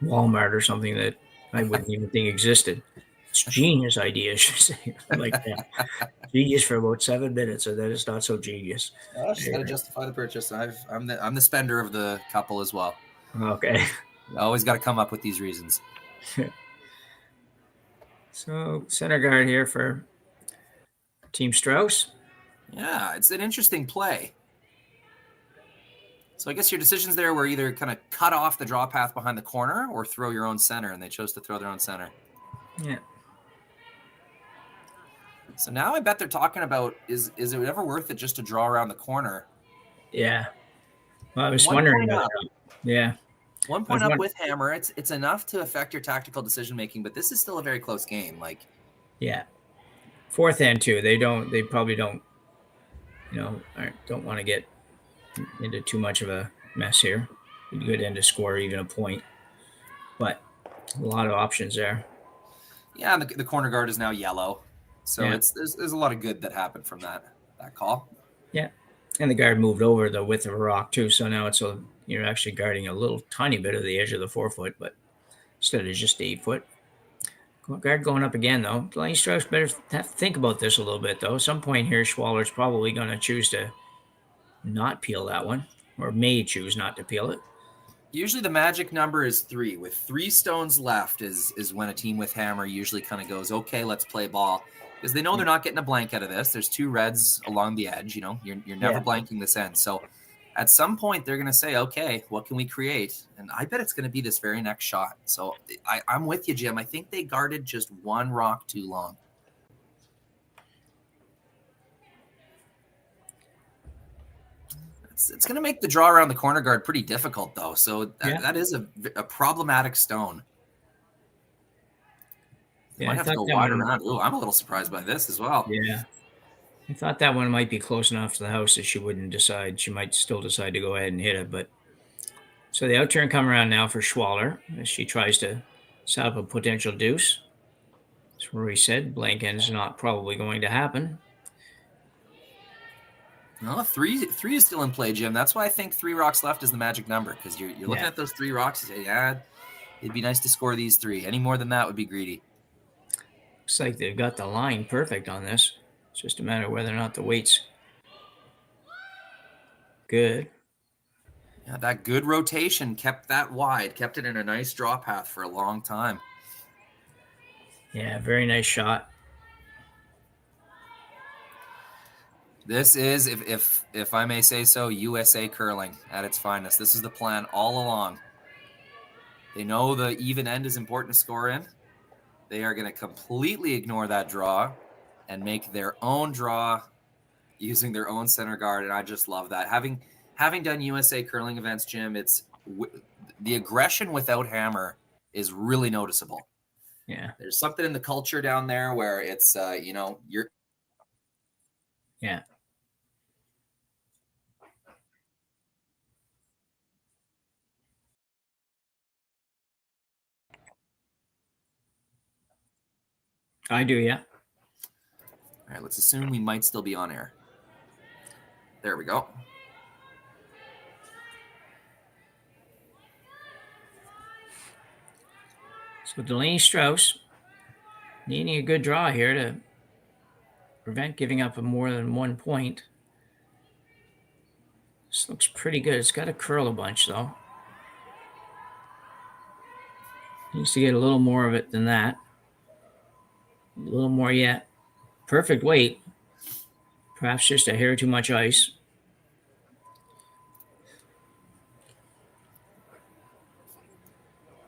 Walmart or something that I wouldn't even think existed. It's genius idea, she say. Like that. Genius for about 7 minutes, and then it's not so genius.
Well, she's got to justify the purchase. I'm the spender of the couple as well.
Okay.
Always got to come up with these reasons.
So center guard here for Team Strouse.
Yeah, it's an interesting play. So I guess your decisions there were either kind of cut off the draw path behind the corner or throw your own center, and they chose to throw their own center.
Yeah.
So now I bet they're talking about, is it ever worth it just to draw around the corner?
Yeah. Well, I was wondering about that. Yeah.
1 point up with hammer. It's enough to affect your tactical decision making, but this is still a very close game.
Yeah. Fourth and 2. They probably don't want to get into too much of a mess here. Be good end to score even a point, but a lot of options there.
Yeah, and the corner guard is now yellow, so there's a lot of good that happened from that call.
Yeah, and the guard moved over the width of a rock too, so now you're actually guarding a little tiny bit of the edge of the 4 foot, but instead of just 8 foot. Guard going up again though. Delaney Strouse better have to think about this a little bit though. At some point here, Schwaller's probably going to choose to not peel that one, or may choose not to peel it.
Usually the magic number is 3. With 3 stones left is when a team with hammer usually kind of goes, okay, let's play ball. Because they know they're not getting a blank out of this. There's 2 reds along the edge, you're never blanking this end. So at some point they're going to say, okay, what can we create? And I bet it's going to be this very next shot. So I'm with you, Jim. I think they guarded just 1 rock too long. It's going to make the draw around the corner guard pretty difficult, though. So that is a problematic stone.
Yeah,
might have to go wide around. Oh, I'm a little surprised by this as well.
Yeah. I thought that one might be close enough to the house that she wouldn't decide. She might still decide to go ahead and hit it. But so the out turn come around now for Schwaller as she tries to set up a potential deuce. As Rory said, blank end is not probably going to happen.
No, three is still in play, Jim. That's why I think 3 rocks left is the magic number, because you're looking at those 3 rocks and say, yeah, it'd be nice to score these 3. Any more than that would be greedy.
Looks like they've got the line perfect on this. It's just a matter of whether or not the weight's good.
Yeah, that good rotation kept that wide, kept it in a nice draw path for a long time.
Yeah, very nice shot.
This is, if I may say so, USA curling at its finest. This is the plan all along. They know the even end is important to score in. They are going to completely ignore that draw and make their own draw using their own center guard, and I just love that. Having done USA curling events, Jim, it's the aggression without hammer is really noticeable.
Yeah,
there's something in the culture down there where it's you're.
Yeah. I do, yeah.
All right, let's assume we might still be on air. There we go.
So Delaney Strouse needing a good draw here to prevent giving up more than 1 point. This looks pretty good. It's got to curl a bunch, though. Needs to get a little more of it than that. A little more yet. Perfect weight. Perhaps just a hair too much ice.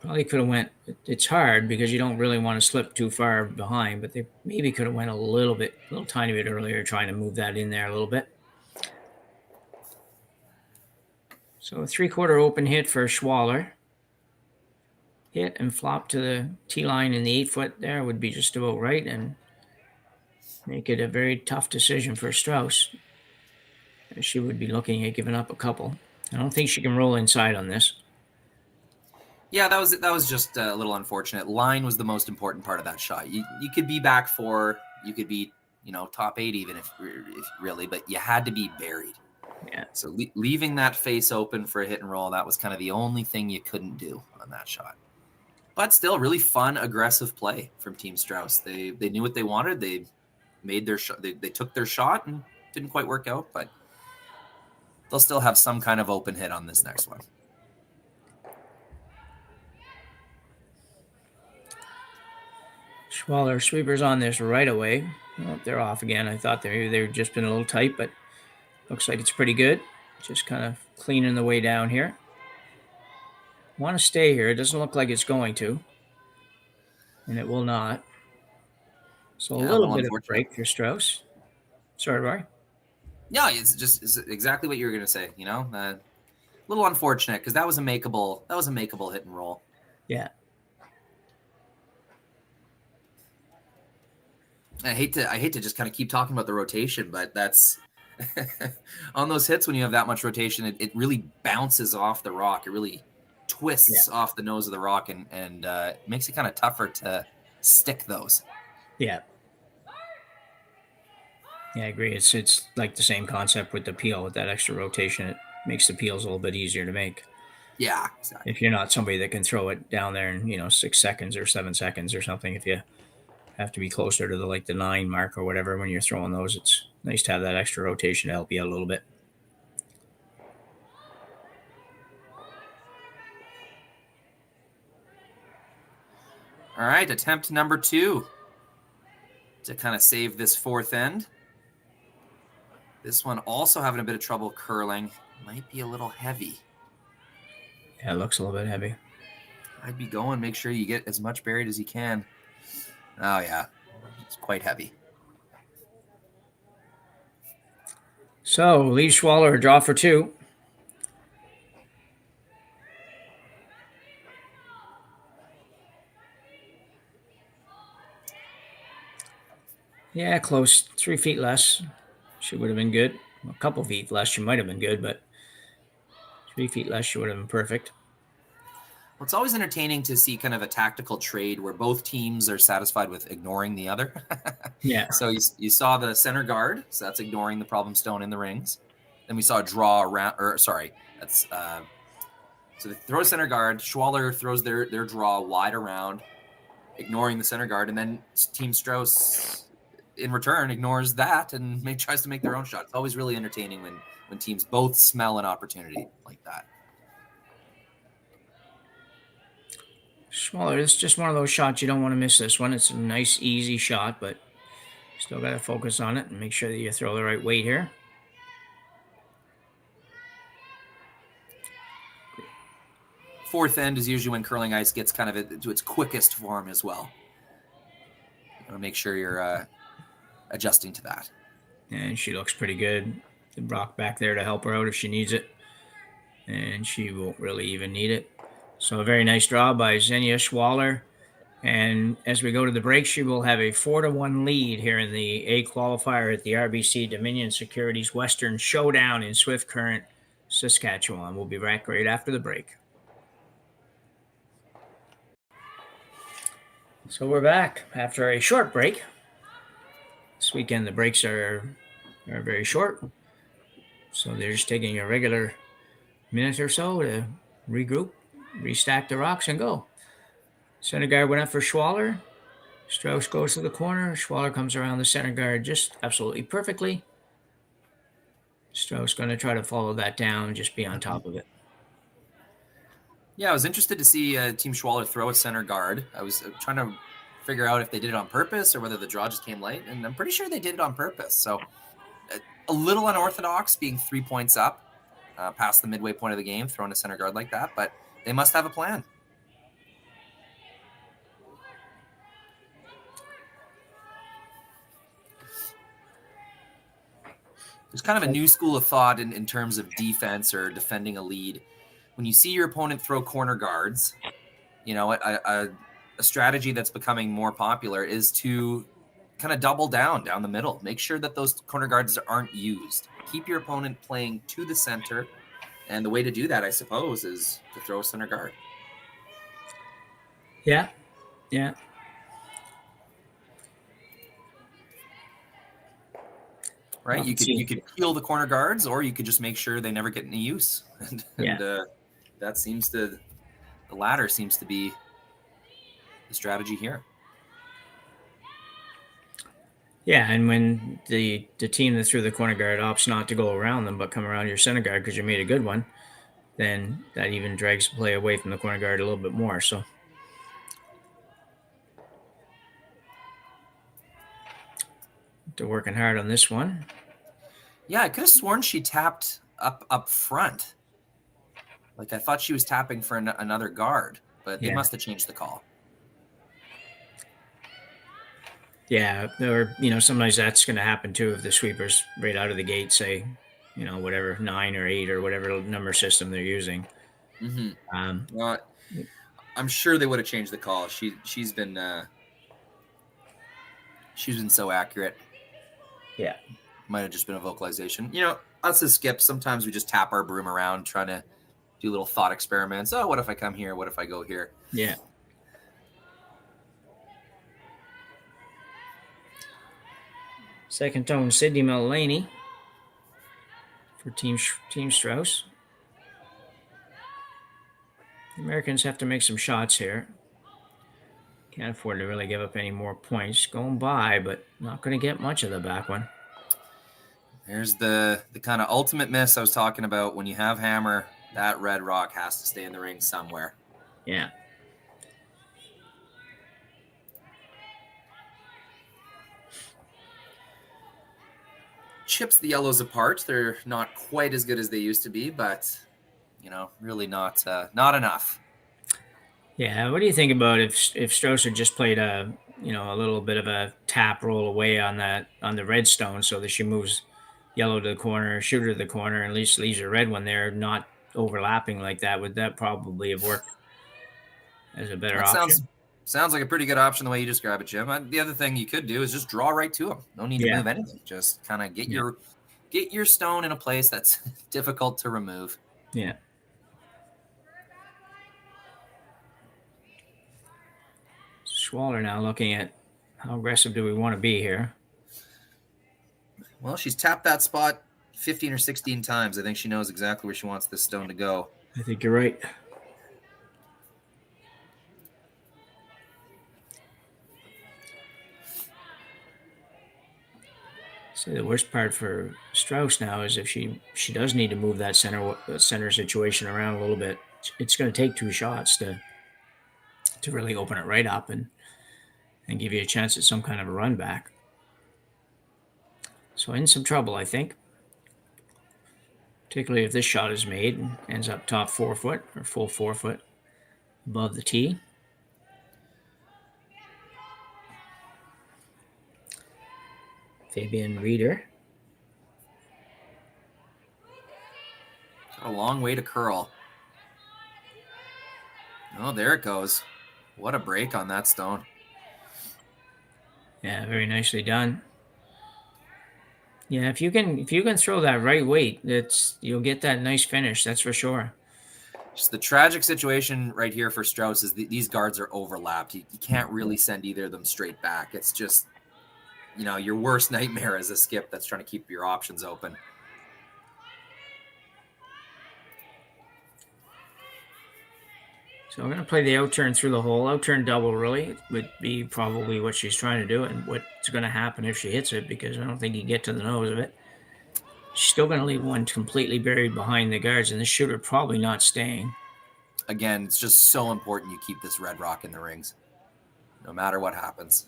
Probably could have went. It's hard because you don't really want to slip too far behind, but they maybe could have went a little tiny bit earlier, trying to move that in there a little bit. So a 3/4 open hit for Schwaller. Hit and flop to the tee line in the 8 foot there would be just about right and make it a very tough decision for Strouse. She would be looking at giving up a couple. I don't think she can roll inside on this.
Yeah, that was just a little unfortunate. Line was the most important part of that shot. You could be back 4, you could be top 8 even if really, but you had to be buried.
Yeah.
So leaving that face open for a hit and roll, that was kind of the only thing you couldn't do on that shot. But still, really fun, aggressive play from Team Strouse. They knew what they wanted. They made their shot. They took their shot and didn't quite work out, but they'll still have some kind of open hit on this next one.
Schwaller sweepers on this right away. Oh, they're off again. I thought they've just been a little tight, but looks like it's pretty good. Just kind of cleaning the way down here. Want to stay here. It doesn't look like it's going to. And it will not. So a little bit of a break for Strouse. Sorry, Rory.
Yeah, it's exactly what you were going to say, a little unfortunate because that was a makeable hit and roll.
Yeah.
I hate to just kind of keep talking about the rotation, but that's on those hits when you have that much rotation, it really bounces off the rock. It really twists off the nose of the rock and makes it kind of tougher to stick those.
Yeah. Yeah, I agree. It's like the same concept with the peel. With that extra rotation, it makes the peels a little bit easier to make.
Yeah, exactly.
If you're not somebody that can throw it down there in 6 seconds or 7 seconds or something, if you have to be closer to the 9 mark or whatever when you're throwing those, it's nice to have that extra rotation to help you out a little bit.
All right, attempt number 2 to kind of save this 4th end. This one also having a bit of trouble curling. Might be a little heavy.
Yeah, it looks a little bit heavy.
I'd be going. Make sure you get as much buried as you can. Oh, yeah. It's quite heavy.
So, leave Schwaller a draw for 2. Yeah, close. 3 feet less. she would have been good. A couple feet less, she might have been good, but 3 feet less, she would have been perfect.
Well, it's always entertaining to see kind of a tactical trade where both teams are satisfied with ignoring the other.
Yeah.
So you saw the center guard, so that's ignoring the problem stone in the rings. Then we saw a draw around, that's so they throw a center guard. Schwaller throws their draw wide around, ignoring the center guard, and then Team Strouse in return ignores that and tries to make their own shot. It's always really entertaining when teams both smell an opportunity like that.
Schwaller, it's just one of those shots you don't want to miss. This one, it's a nice, easy shot, but still got to focus on it and make sure that you throw the right weight here.
Fourth end is usually when curling ice gets kind of to its quickest form as well. You want to make sure you're adjusting to that.
And she looks pretty good. The Brock back there to help her out if she needs it. And she won't really even need it. So a very nice draw by Xenia Schwaller. And as we go to the break, she will have a 4-1 lead here in the A qualifier at the RBC Dominion Securities Western Showdown in Swift Current, Saskatchewan. We'll be back right after the break. So we're back after a short break. This weekend the breaks are very short. So they're just taking a regular minute or so to regroup, restack the rocks, and go. Center guard went up for Schwaller. Strouse goes to the corner. Schwaller comes around the center guard just absolutely perfectly. Strouse going to try to follow that down, just be on top of it.
Yeah, I was interested to see Team Schwaller throw a center guard. I was trying to figure out if they did it on purpose or whether the draw just came late, and I'm pretty sure they did it on purpose. So a little unorthodox being 3 points up past the midway point of the game, throwing a center guard like that, but they must have a plan. There's kind of a new school of thought in terms of defense or defending a lead. When you see your opponent throw corner guards, you know, a strategy that's becoming more popular is to kind of double down the middle. Make sure that those corner guards aren't used. Keep your opponent playing to the center. And the way to do that, I suppose, is to throw a center guard.
Yeah.
Right? You could peel the corner guards, or you could just make sure they never get any use. And that seems to, the latter seems to be the strategy here.
Yeah, and when the team that threw the corner guard opts not to go around them but come around your center guard because you made a good one, then that even drags the play away from the corner guard a little bit more. So they're working hard on this one.
Yeah, I could have sworn she tapped up front. Like I thought she was tapping for another guard, but they must have changed the call.
Yeah, or sometimes that's going to happen too if the sweepers right out of the gate say, whatever 9 or 8 or whatever number system they're using.
Mm-hmm. Well, I'm sure they would have changed the call. She's been so accurate.
Yeah,
might have just been a vocalization. Us as skips, sometimes we just tap our broom around trying to do little thought experiments. Oh, what if I come here? What if I go here?
Yeah. Second tone, Sydney Delaney for Team Strouse. The Americans have to make some shots here. Can't afford to really give up any more points. Going by, but not going to get much of the back one.
There's the kind of ultimate miss I was talking about. When you have hammer, that red rock has to stay in the ring somewhere.
Yeah.
Chips the yellows apart. They're not quite as good as they used to be, but really not enough.
Yeah, what do you think about if Strouse had just played a little bit of a tap roll away on the redstone so that she moves yellow to the corner, shooter to the corner, and at least leaves a red one there, not overlapping like that? Would that probably have worked as a better option?
Sounds like a pretty good option the way you describe it, Jim. The other thing you could do is just draw right to him. No need to move anything. Just kind of get your stone in a place that's difficult to remove.
Yeah. Schwaller now looking at how aggressive do we want to be here.
Well, she's tapped that spot 15 or 16 times. I think she knows exactly where she wants this stone to go.
I think you're right. So the worst part for Strouse now is if she does need to move that center situation around a little bit, it's going to take 2 shots to really open it right up and give you a chance at some kind of a run back. So in some trouble, I think. Particularly if this shot is made and ends up top 4 foot or full 4 foot above the tee. Fabian Reeder.
Got a long way to curl. Oh, there it goes. What a break on that stone.
Yeah, very nicely done. Yeah, if you can throw that right weight, you'll get that nice finish. That's for sure.
Just the tragic situation right here for Strouse is these guards are overlapped. You can't really send either of them straight back. It's just, your worst nightmare as a skip that's trying to keep your options open.
So I'm going to play the out-turn through the hole. Out-turn double really would be probably what she's trying to do and what's going to happen if she hits it, because I don't think you get to the nose of it. She's still going to leave one completely buried behind the guards, and this shooter probably not staying.
Again, it's just so important you keep this red rock in the rings, no matter what happens.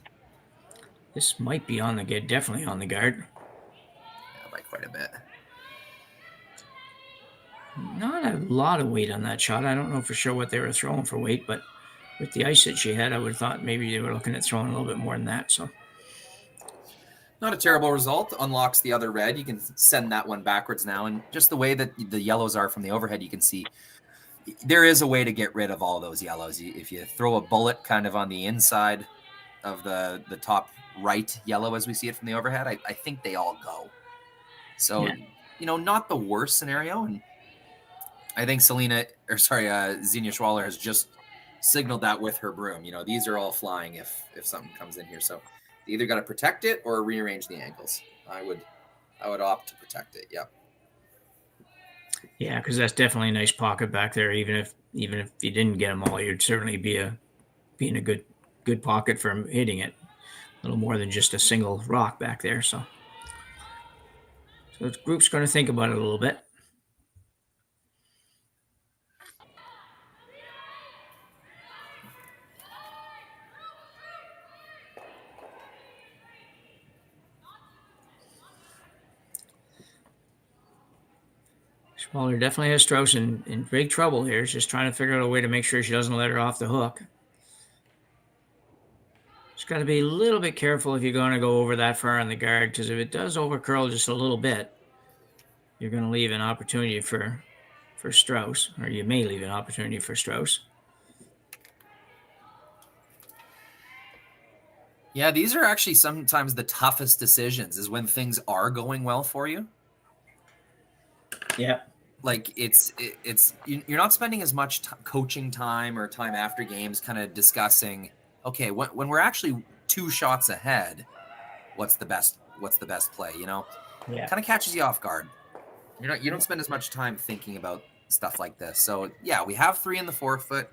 This might be on the guard, definitely on the guard.
Yeah, by quite a bit.
Not a lot of weight on that shot. I don't know for sure what they were throwing for weight, but with the ice that she had, I would have thought maybe they were looking at throwing a little bit more than that. So,
not a terrible result. Unlocks the other red. You can send that one backwards now, and just the way that the yellows are from the overhead, you can see there is a way to get rid of all those yellows. If you throw a bullet kind of on the inside of the top right yellow as we see it from the overhead, I think they all go. So, not the worst scenario. And I think Xenia Schwaller has just signaled that with her broom. These are all flying if something comes in here. So they either got to protect it or rearrange the angles. I would opt to protect it. Yep.
Yeah, because that's definitely a nice pocket back there. Even if you didn't get them all, you'd certainly be in a good pocket for hitting it. A little more than just a single rock back there. So the group's going to think about it a little bit. Schwaller definitely has Strouse in big trouble here. She's just trying to figure out a way to make sure she doesn't let her off the hook. Just got to be a little bit careful if you're going to go over that far on the guard, because if it does overcurl just a little bit, you're going to leave an opportunity for Strouse, or you may leave an opportunity for Strouse.
Yeah, these are actually sometimes the toughest decisions, is when things are going well for you.
Yeah.
Like you're not spending as much coaching time or time after games kind of discussing, okay, when we're actually 2 shots ahead, what's the best play,
Yeah.
Kind of catches you off guard. You don't spend as much time thinking about stuff like this. So yeah, we have 3 in the 4 foot.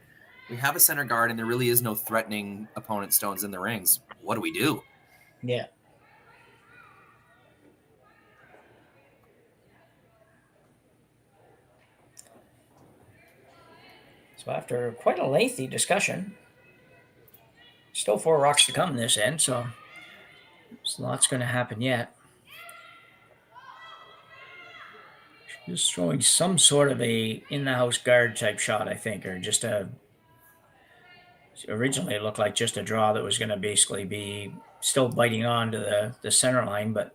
We have a center guard, and there really is no threatening opponent stones in the rings. What do we do?
Yeah. So after quite a lengthy discussion, still 4 rocks to come this end, so there's lots going to happen yet. Just throwing some sort of a in-the-house guard type shot, I think, or just originally it looked like just a draw that was going to basically be still biting on to the center line, but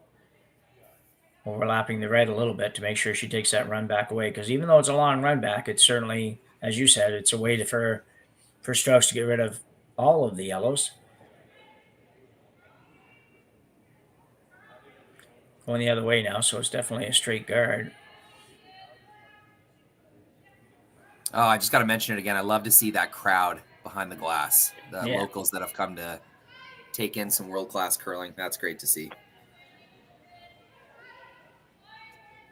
overlapping the red a little bit to make sure she takes that run back away. Because even though it's a long run back, it's certainly, as you said, it's a way for Strouse to get rid of all of the yellows. Going the other way now, so it's definitely a straight guard.
Oh, I just got to mention it again. I love to see that crowd behind the glass, the locals that have come to take in some world-class curling. That's great to see.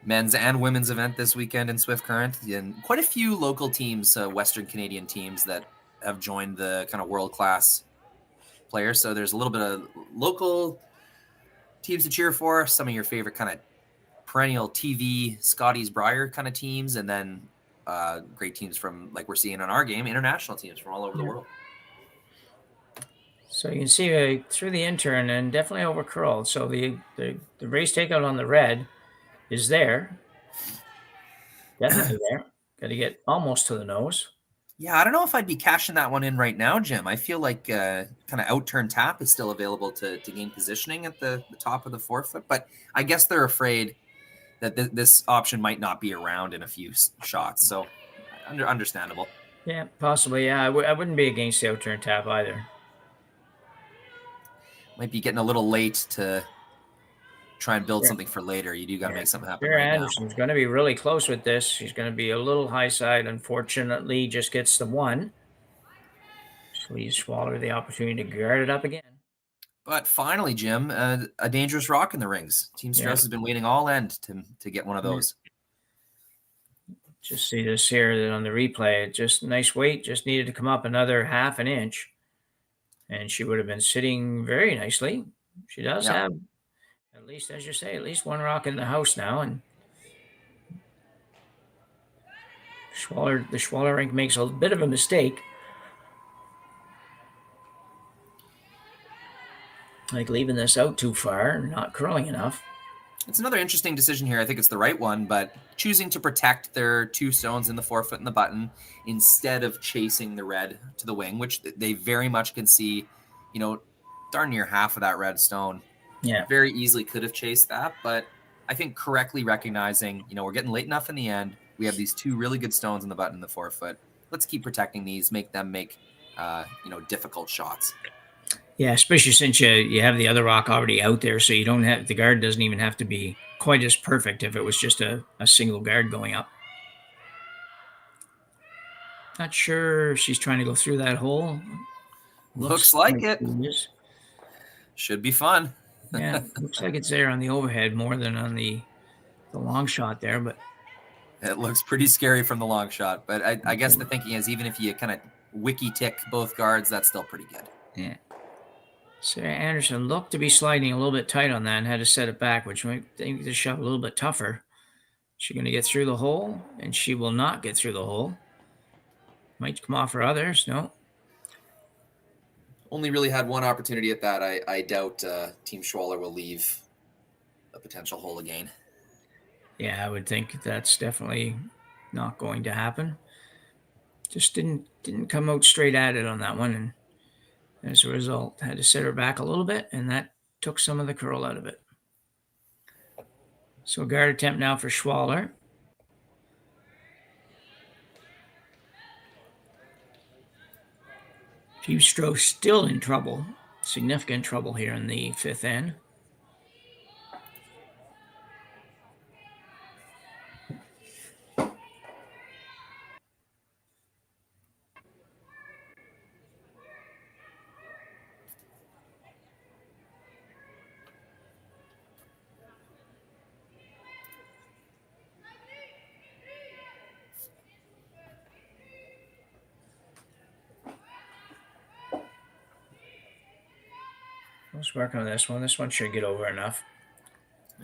Men's and women's event this weekend in Swift Current, and quite a few local teams, Western Canadian teams that have joined the kind of world-class players. So there's a little bit of local teams to cheer for, some of your favorite kind of perennial TV Scotties Briar kind of teams, and then great teams from, like we're seeing on our game, international teams from all over the world.
So you can see through the intern and definitely over curled. So the race takeout on the red is there. Definitely there. Got to get almost to the nose.
Yeah, I don't know if I'd be cashing that one in right now, Jim. I feel like kind of out-turn tap is still available to gain positioning at the top of the forefoot, but I guess they're afraid that this option might not be around in a few shots. So understandable.
Yeah, possibly. Yeah, I wouldn't be against the out-turn tap either.
Might be getting a little late to try and build something for later. You do got to make something happen right
Anderson's going to be really close with this. She's going to be a little high side. Unfortunately, just gets the one. So he's Schwaller the opportunity to guard it up again.
But finally, Jim, a dangerous rock in the rings. Team Strouse has been waiting all end to get one of those.
Just see this here that on the replay. Just nice weight. Just needed to come up another half an inch. And she would have been sitting very nicely. She does have, at least, as you say, at least one rock in the house now. And the Schwaller rink makes a bit of a mistake. Like leaving this out too far, not curling enough.
It's another interesting decision here. I think it's the right one, but choosing to protect their two stones in the forefoot and the button instead of chasing the red to the wing, which they very much can see, darn near half of that red stone.
Yeah.
Very easily could have chased that, but I think correctly recognizing, we're getting late enough in the end. We have these two really good stones in the button and the forefoot. Let's keep protecting these, make them make, difficult shots.
Yeah, especially since you have the other rock already out there, so you don't have the guard doesn't even have to be quite as perfect if it was just a single guard going up. Not sure if she's trying to go through that hole.
Looks like it. Should be fun.
Yeah, looks like it's there on the overhead more than on the long shot there, but
it looks pretty scary from the long shot. But I guess the thinking is even if you kind of wiki tick both guards, that's still pretty good.
Yeah. Sarah Anderson looked to be sliding a little bit tight on that and had to set it back, which might make the shot a little bit tougher. She's going to get through the hole, and she will not get through the hole. Might come off for others. No.
Only really had one opportunity at that. I doubt Team Schwaller will leave a potential hole again.
Yeah, I would think that's definitely not going to happen. Just didn't come out straight at it on that one, and as a result, had to set her back a little bit, and that took some of the curl out of it. So guard attempt now for Schwaller. Team Strouse still in trouble. Significant trouble here in the fifth end. Let's work on this one. This one should get over enough.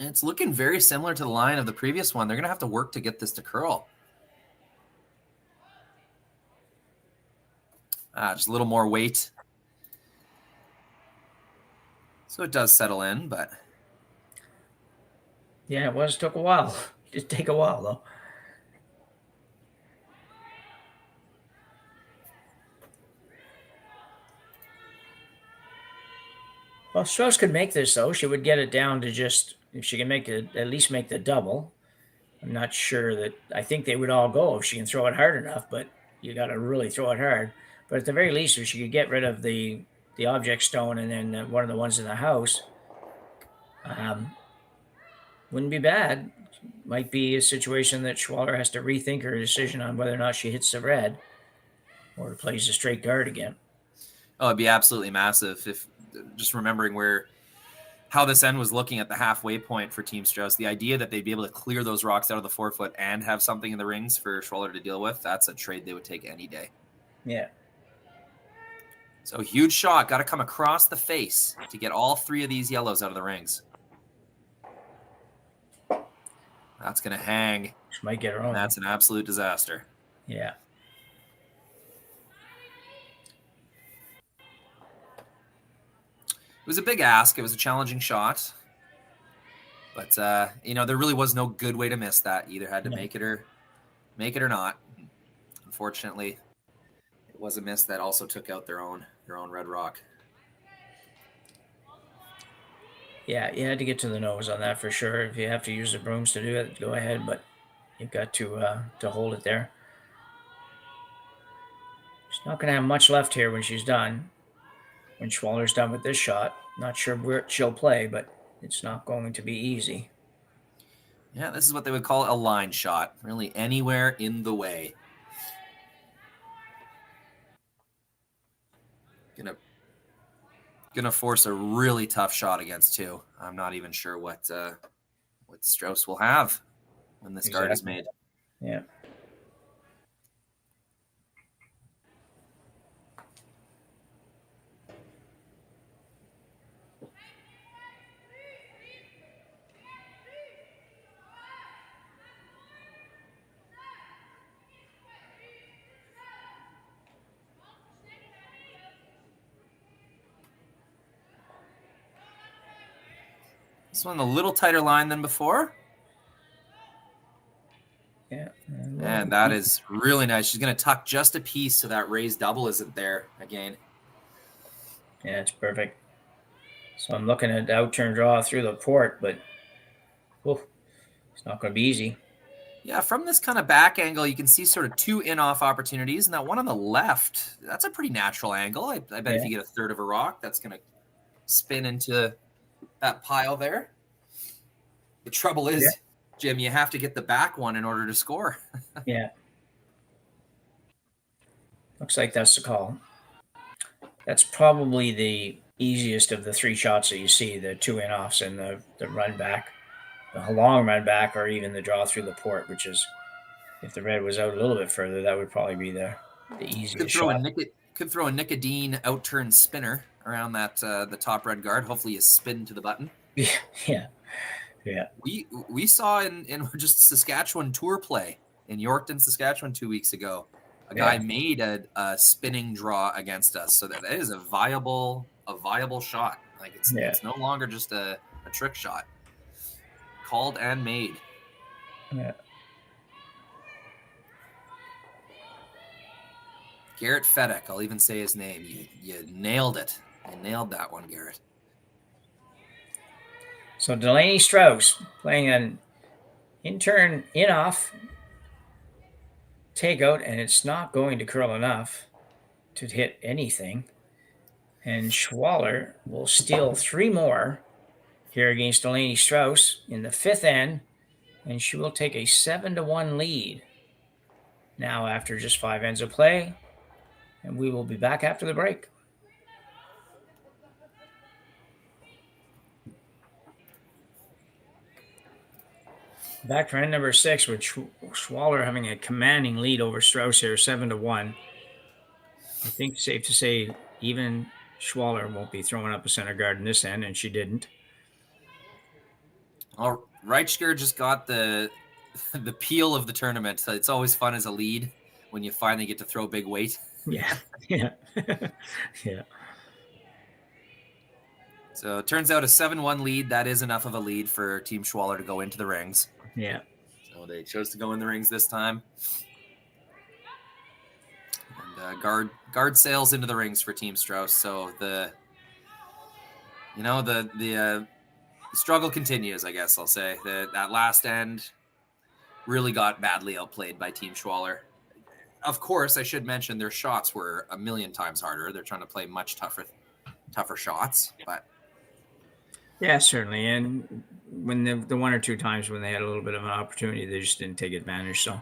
It's looking very similar to the line of the previous one. They're going to have to work to get this to curl. Just a little more weight. So it does settle in, but...
Yeah, it took a while. It did take a while, though. Well, Strouse could make this, though. She would get it down to just, if she can make it, at least make the double. I'm not sure that, I think they would all go if she can throw it hard enough, but you got to really throw it hard. But at the very least, if she could get rid of the object stone and then one of the ones in the house, wouldn't be bad. Might be a situation that Schwaller has to rethink her decision on whether or not she hits the red or plays a straight guard again.
Oh, it'd be absolutely massive if just remembering how this end was looking at the halfway point for Team Strouse. The idea that they'd be able to clear those rocks out of the forefoot and have something in the rings for Schwaller to deal with, that's a trade they would take any day.
Yeah.
So huge shot. Got to come across the face to get all 3 of these yellows out of the rings. That's going to hang.
She might get her own.
That's an absolute disaster.
Yeah.
It was a big ask. It was a challenging shot. But, there really was no good way to miss that. You either had to make it or not. Unfortunately, it was a miss that also took out their own red rock.
Yeah, you had to get to the nose on that for sure. If you have to use the brooms to do it, go ahead, but you've got to hold it there. She's not going to have much left here when she's done. When Schwaller's done with this shot, not sure where she'll play, but it's not going to be easy.
Yeah, this is what they would call a line shot. Really anywhere in the way. Gonna force a really tough shot against 2. I'm not even sure what Strouse will have when this guard is made.
Yeah.
This one a little tighter line than before.
Yeah.
And that is really nice. She's going to tuck just a piece so that raised double isn't there again.
Yeah, it's perfect. So I'm looking at out-turn draw through the port, but it's not going to be easy.
Yeah, from this kind of back angle, you can see sort of 2 in-off opportunities. And that one on the left, that's a pretty natural angle. I bet if you get a third of a rock, that's going to spin into that pile there. The trouble is, Jim, you have to get the back one in order to score.
Yeah. Looks like that's the call. That's probably the easiest of the 3 shots that you see, the 2 in-offs and the run back, the long run back, or even the draw through the port, which is, if the red was out a little bit further, that would probably be the easiest shot.
Could throw a Nicodine out-turn spinner around that the top red guard. Hopefully you spin to the button.
Yeah.
We saw in just Saskatchewan tour play in Yorkton, Saskatchewan 2 weeks ago. A guy made a spinning draw against us, so that is a viable shot. Like it's no longer just a trick shot. Called and made.
Yeah.
Garrett Fedek, I'll even say his name. You nailed it. You nailed that one, Garrett.
So Delaney Strouse playing an in-turn, in-off takeout, and it's not going to curl enough to hit anything. And Schwaller will steal 3 more here against Delaney Strouse in the 5th end, and she will take a 7-1 lead now after just 5 ends of play. And we will be back after the break. Back for end number 6 with Schwaller having a commanding lead over Strouse here, 7-1. I think safe to say even Schwaller won't be throwing up a center guard in this end, and she didn't.
Well, Reichger just got the peel of the tournament. So it's always fun as a lead when you finally get to throw big weight.
Yeah.
So it turns out a 7-1 lead, that is enough of a lead for Team Schwaller to go into the rings.
Yeah.
So they chose to go in the rings this time. And guard sails into the rings for Team Strouse. So the struggle continues, I guess I'll say. That last end really got badly outplayed by Team Schwaller. of course, I should mention their shots were a million times harder. They're trying to play much tougher shots, but
Yeah, certainly. And when the one or two times when they had a little bit of an opportunity, they just didn't take advantage. So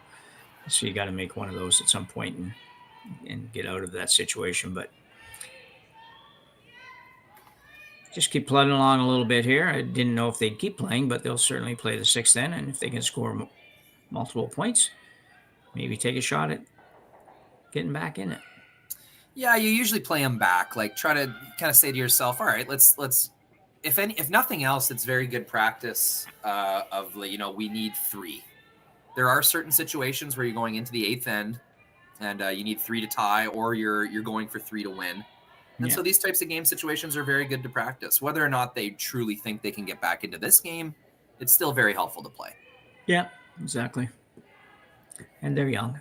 you got to make one of those at some point and get out of that situation. But just keep plodding along a little bit here. I didn't know if they'd keep playing, but they'll certainly play the sixth end. And if they can score multiple points, maybe take a shot at getting back in it.
Yeah, you usually play them back. Like, try to kind of say to yourself, all right, let's if nothing else, it's very good practice of, you know, we need 3. There are certain situations where you're going into the 8th end and you need 3 to tie, or you're going for 3 to win. And so these types of game situations are very good to practice. Whether or not they truly think they can get back into this game, it's still very helpful to play.
Yeah, exactly. And they're young.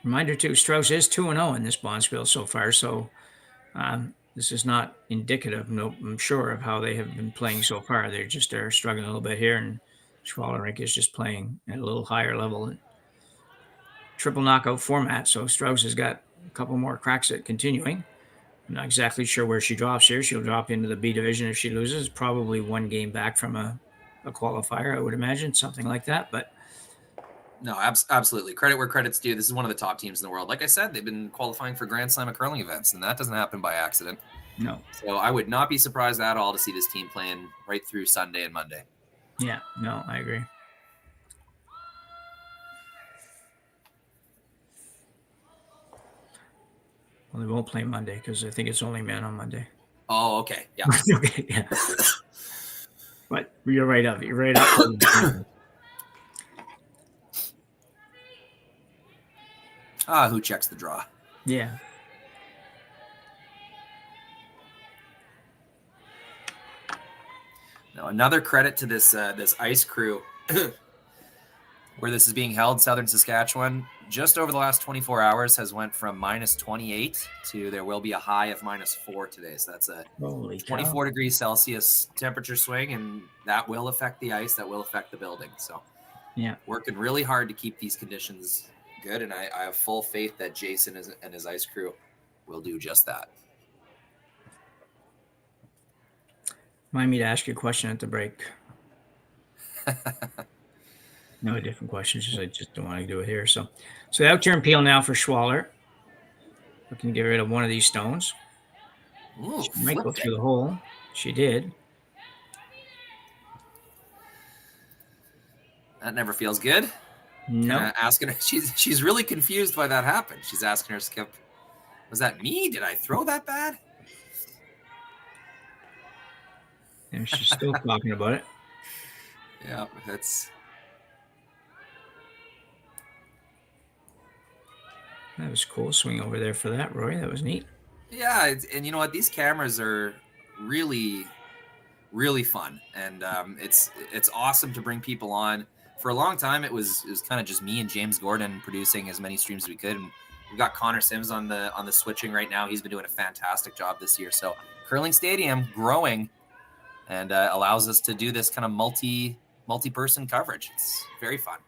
Reminder too, Strouse is 2-0 in this Bonspiel so far, so this is not indicative, I'm sure, of how they have been playing so far. They're struggling a little bit here, and Schwaller is just playing at a little higher level. Triple knockout format, so Strouse has got a couple more cracks at continuing. I'm not exactly sure where she drops here. She'll drop into the B division if she loses. Probably one game back from a qualifier, I would imagine, something like that, but
no, absolutely. Credit where credit's due. This is one of the top teams in the world. Like I said, they've been qualifying for Grand Slam at curling events, and that doesn't happen by accident.
No.
So I would not be surprised at all to see this team playing right through Sunday and Monday.
Yeah, no, I agree. Well, they won't play Monday because I think it's only men on Monday.
Oh, okay. Yeah.
Okay, yeah. But you're right up. You're right up.
Who checks the draw?
Yeah.
Now, another credit to this ice crew where this is being held, Southern Saskatchewan, just over the last 24 hours has went from minus 28 to there will be a high of minus 4 today. So that's a 24 degrees Celsius temperature swing, and that will affect the ice. That will affect the building. So
yeah,
working really hard to keep these conditions good, and I have full faith that Jason and his ice crew will do just that.
Remind me to ask you a question at the break. No, different questions. I just don't want to do it here. So the out-turn peel now for Schwaller. Looking to get rid of one of these stones.
Ooh,
she might go through the hole. She did.
That never feels good.
No.
Asking her, she's really confused why that happened. She's asking her, Skip, was that me? Did I throw that bad?
And she's still talking about it.
Yeah, that's.
That was cool. Swing over there for that, Rory. That was neat.
Yeah, and you know what? These cameras are really, really fun, and it's awesome to bring people on. For a long time, it was kind of just me and James Gordon producing as many streams as we could, and we've got Connor Sims on the switching right now. He's been doing a fantastic job this year. So Curling Stadium growing and allows us to do this kind of multi-person coverage. It's very fun.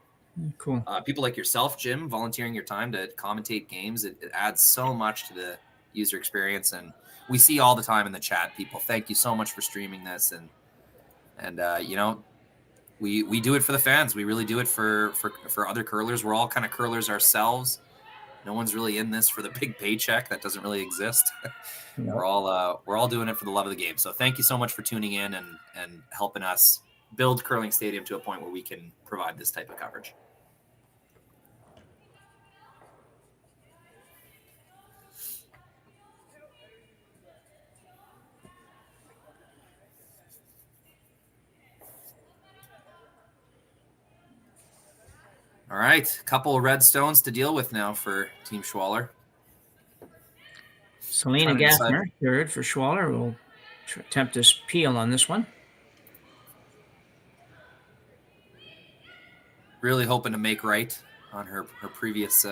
Cool.
People like yourself, Jim, volunteering your time to commentate games. It adds so much to the user experience, and we see all the time in the chat people, thank you so much for streaming this, and you know, we do it for the fans. We really do it for other curlers. We're all kind of curlers ourselves. No one's really in this for the big paycheck. That doesn't really exist. No. We're all doing it for the love of the game. So thank you so much for tuning in and helping us build Curling Stadium to a point where we can provide this type of coverage. All right, a couple of red stones to deal with now for Team Schwaller.
Selena Gaffner, third for Schwaller. We'll attempt this peel on this one.
Really hoping to make right on her previous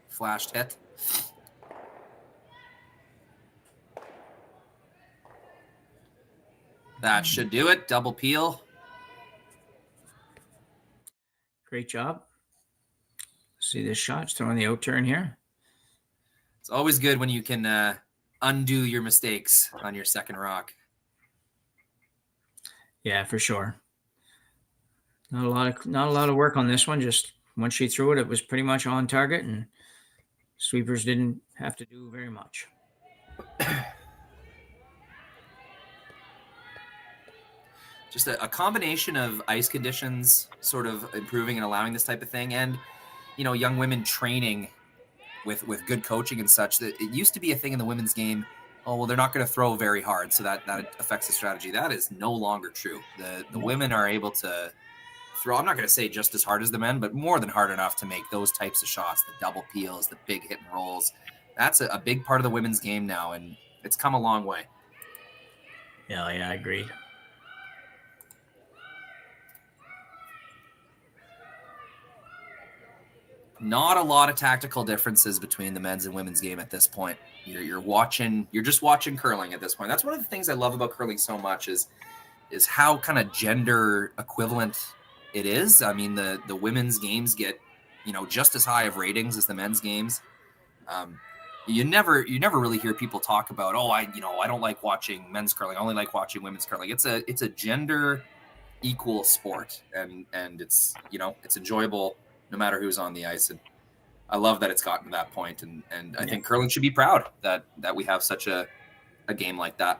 flashed hit. That should do it. Double peel.
Great job. See this shot. It's throwing the out turn here.
It's always good when you can undo your mistakes on your second rock.
Yeah, for sure. Not a lot of work on this one. Just once she threw it, it was pretty much on target, and sweepers didn't have to do very much.
Just a combination of ice conditions sort of improving and allowing this type of thing, and young women training with good coaching and such. That it used to be a thing in the women's game. Oh, well, they're not going to throw very hard, so that affects the strategy. That is no longer true. The women are able to throw, I'm not going to say just as hard as the men, but more than hard enough to make those types of shots, the double peels, the big hit and rolls. That's a big part of the women's game now, and it's come a long way.
Yeah, I agree.
Not a lot of tactical differences between the men's and women's game at this point. You're just watching curling at this point. That's one of the things I love about curling so much is how kind of gender equivalent it is. I mean, the women's games get, just as high of ratings as the men's games. You never really hear people talk about, I don't like watching men's curling. I only like watching women's curling. It's a gender equal sport, and it's it's enjoyable no matter who's on the ice. And I love that it's gotten to that point, and I think curling should be proud that we have such a game like that.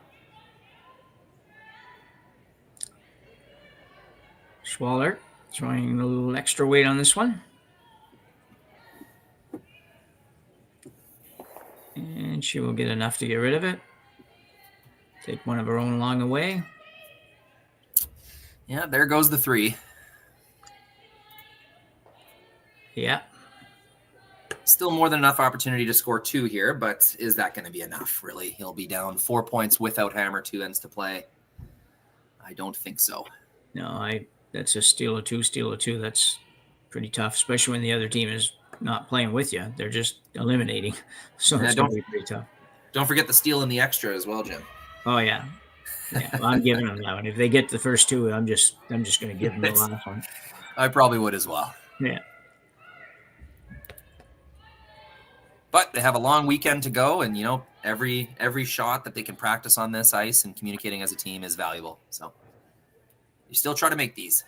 Schwaller throwing a little extra weight on this one. And she will get enough to get rid of it. Take one of her own along the way.
Yeah, there goes the 3.
Yeah.
Still more than enough opportunity to score 2 here, but is that going to be enough, really? He'll be down 4 points without hammer, 2 ends to play. I don't think so.
No, that's a steal of 2. That's pretty tough, especially when the other team is not playing with you. They're just eliminating. So it's going to be pretty tough.
Don't forget the steal and the extra as well, Jim.
Oh, yeah. Yeah, well, I'm giving them that one. If they get the first 2, I'm just going to give them the last one.
I probably would as well.
Yeah.
But they have a long weekend to go, and every shot that they can practice on this ice and communicating as a team is valuable. So you still try to make these.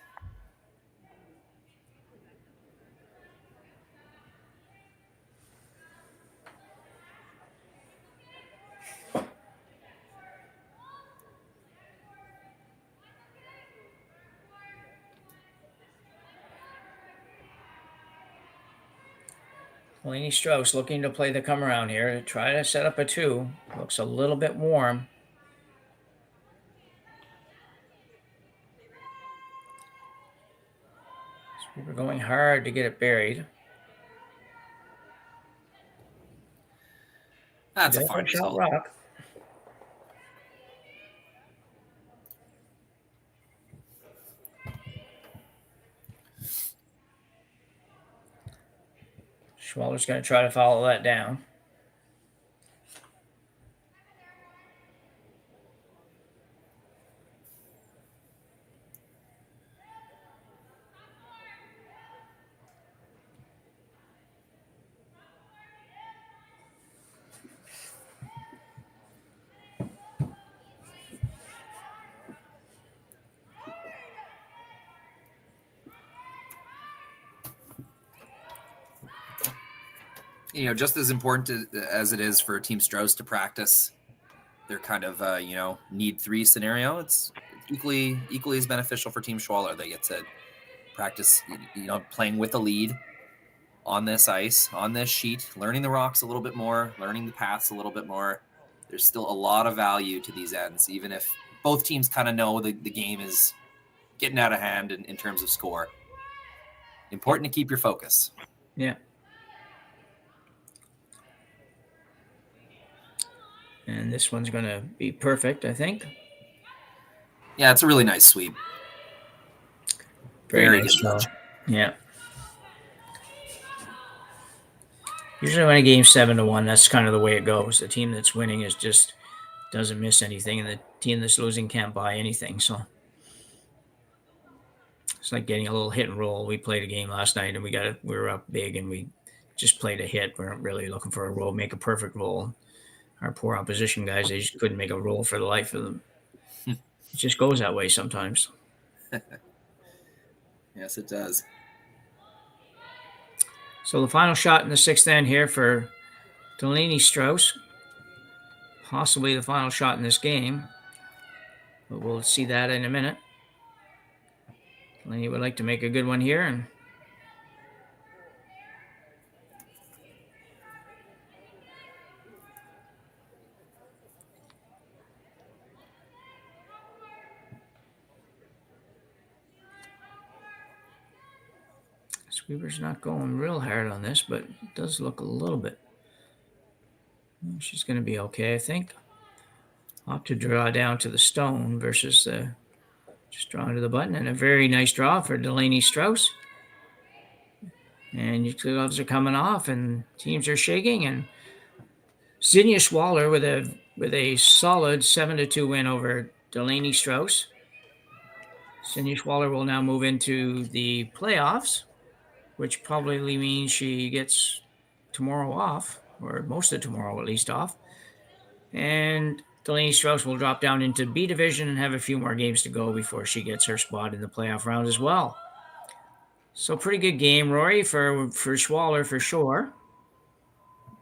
Delaney Strouse looking to play the come around here to try to set up a 2. Looks a little bit warm. So we're going hard to get it buried.
That's a fine shot.
Rock. Schwaller's going to try to follow that down.
Just as important as it is for Team Strouse to practice their kind of, need 3 scenario, it's equally as beneficial for Team Schwaller. They get to practice, playing with a lead on this ice, on this sheet, learning the rocks a little bit more, learning the paths a little bit more. There's still a lot of value to these ends, even if both teams kind of know the game is getting out of hand in terms of score. Important to keep your focus.
Yeah. And this one's going to be perfect, I think.
Yeah, it's a really nice sweep.
Very nice job. Yeah. Usually when a game's 7-1, that's kind of the way it goes. The team that's winning is just doesn't miss anything, and the team that's losing can't buy anything. So it's like getting a little hit and roll. We played a game last night, and we were up big, and we just played a hit. We weren't really looking for a roll, make a perfect roll. Our poor opposition guys, they just couldn't make a roll for the life of them. It just goes that way sometimes.
Yes, it does.
So the final shot in the sixth end here for Delaney Strouse. Possibly the final shot in this game. But we'll see that in a minute. Delaney would like to make a good one here. And Squeeber's not going real hard on this, but it does look a little bit. She's going to be okay, I think. Opt to draw down to the stone versus just drawing to the button. And a very nice draw for Delaney Strouse. And your gloves are coming off, and teams are shaking. And Xenia Schwaller with a solid 7-2 win over Delaney Strouse. Xenia Schwaller will now move into the playoffs, which probably means she gets tomorrow off, or most of tomorrow at least off. And Delaney Strouse will drop down into B division and have a few more games to go before she gets her spot in the playoff round as well. So pretty good game, Rory, for Schwaller for sure.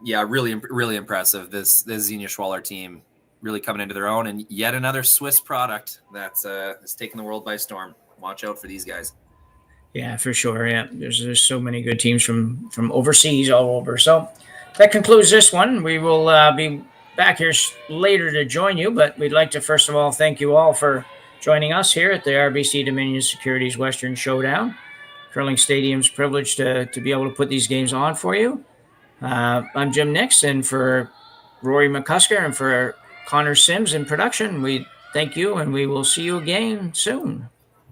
Yeah, really impressive. This Xenia Schwaller team really coming into their own, and yet another Swiss product that's taking the world by storm. Watch out for these guys.
Yeah, for sure. Yeah, there's so many good teams from overseas all over. So that concludes this one. We will be back here later to join you, but we'd like to first of all thank you all for joining us here at the RBC Dominion Securities Western Showdown. Curling Stadium's privileged to be able to put these games on for you. I'm Jim Nix, and for Rory McCusker and for Connor Sims in production, we thank you, and we will see you again soon.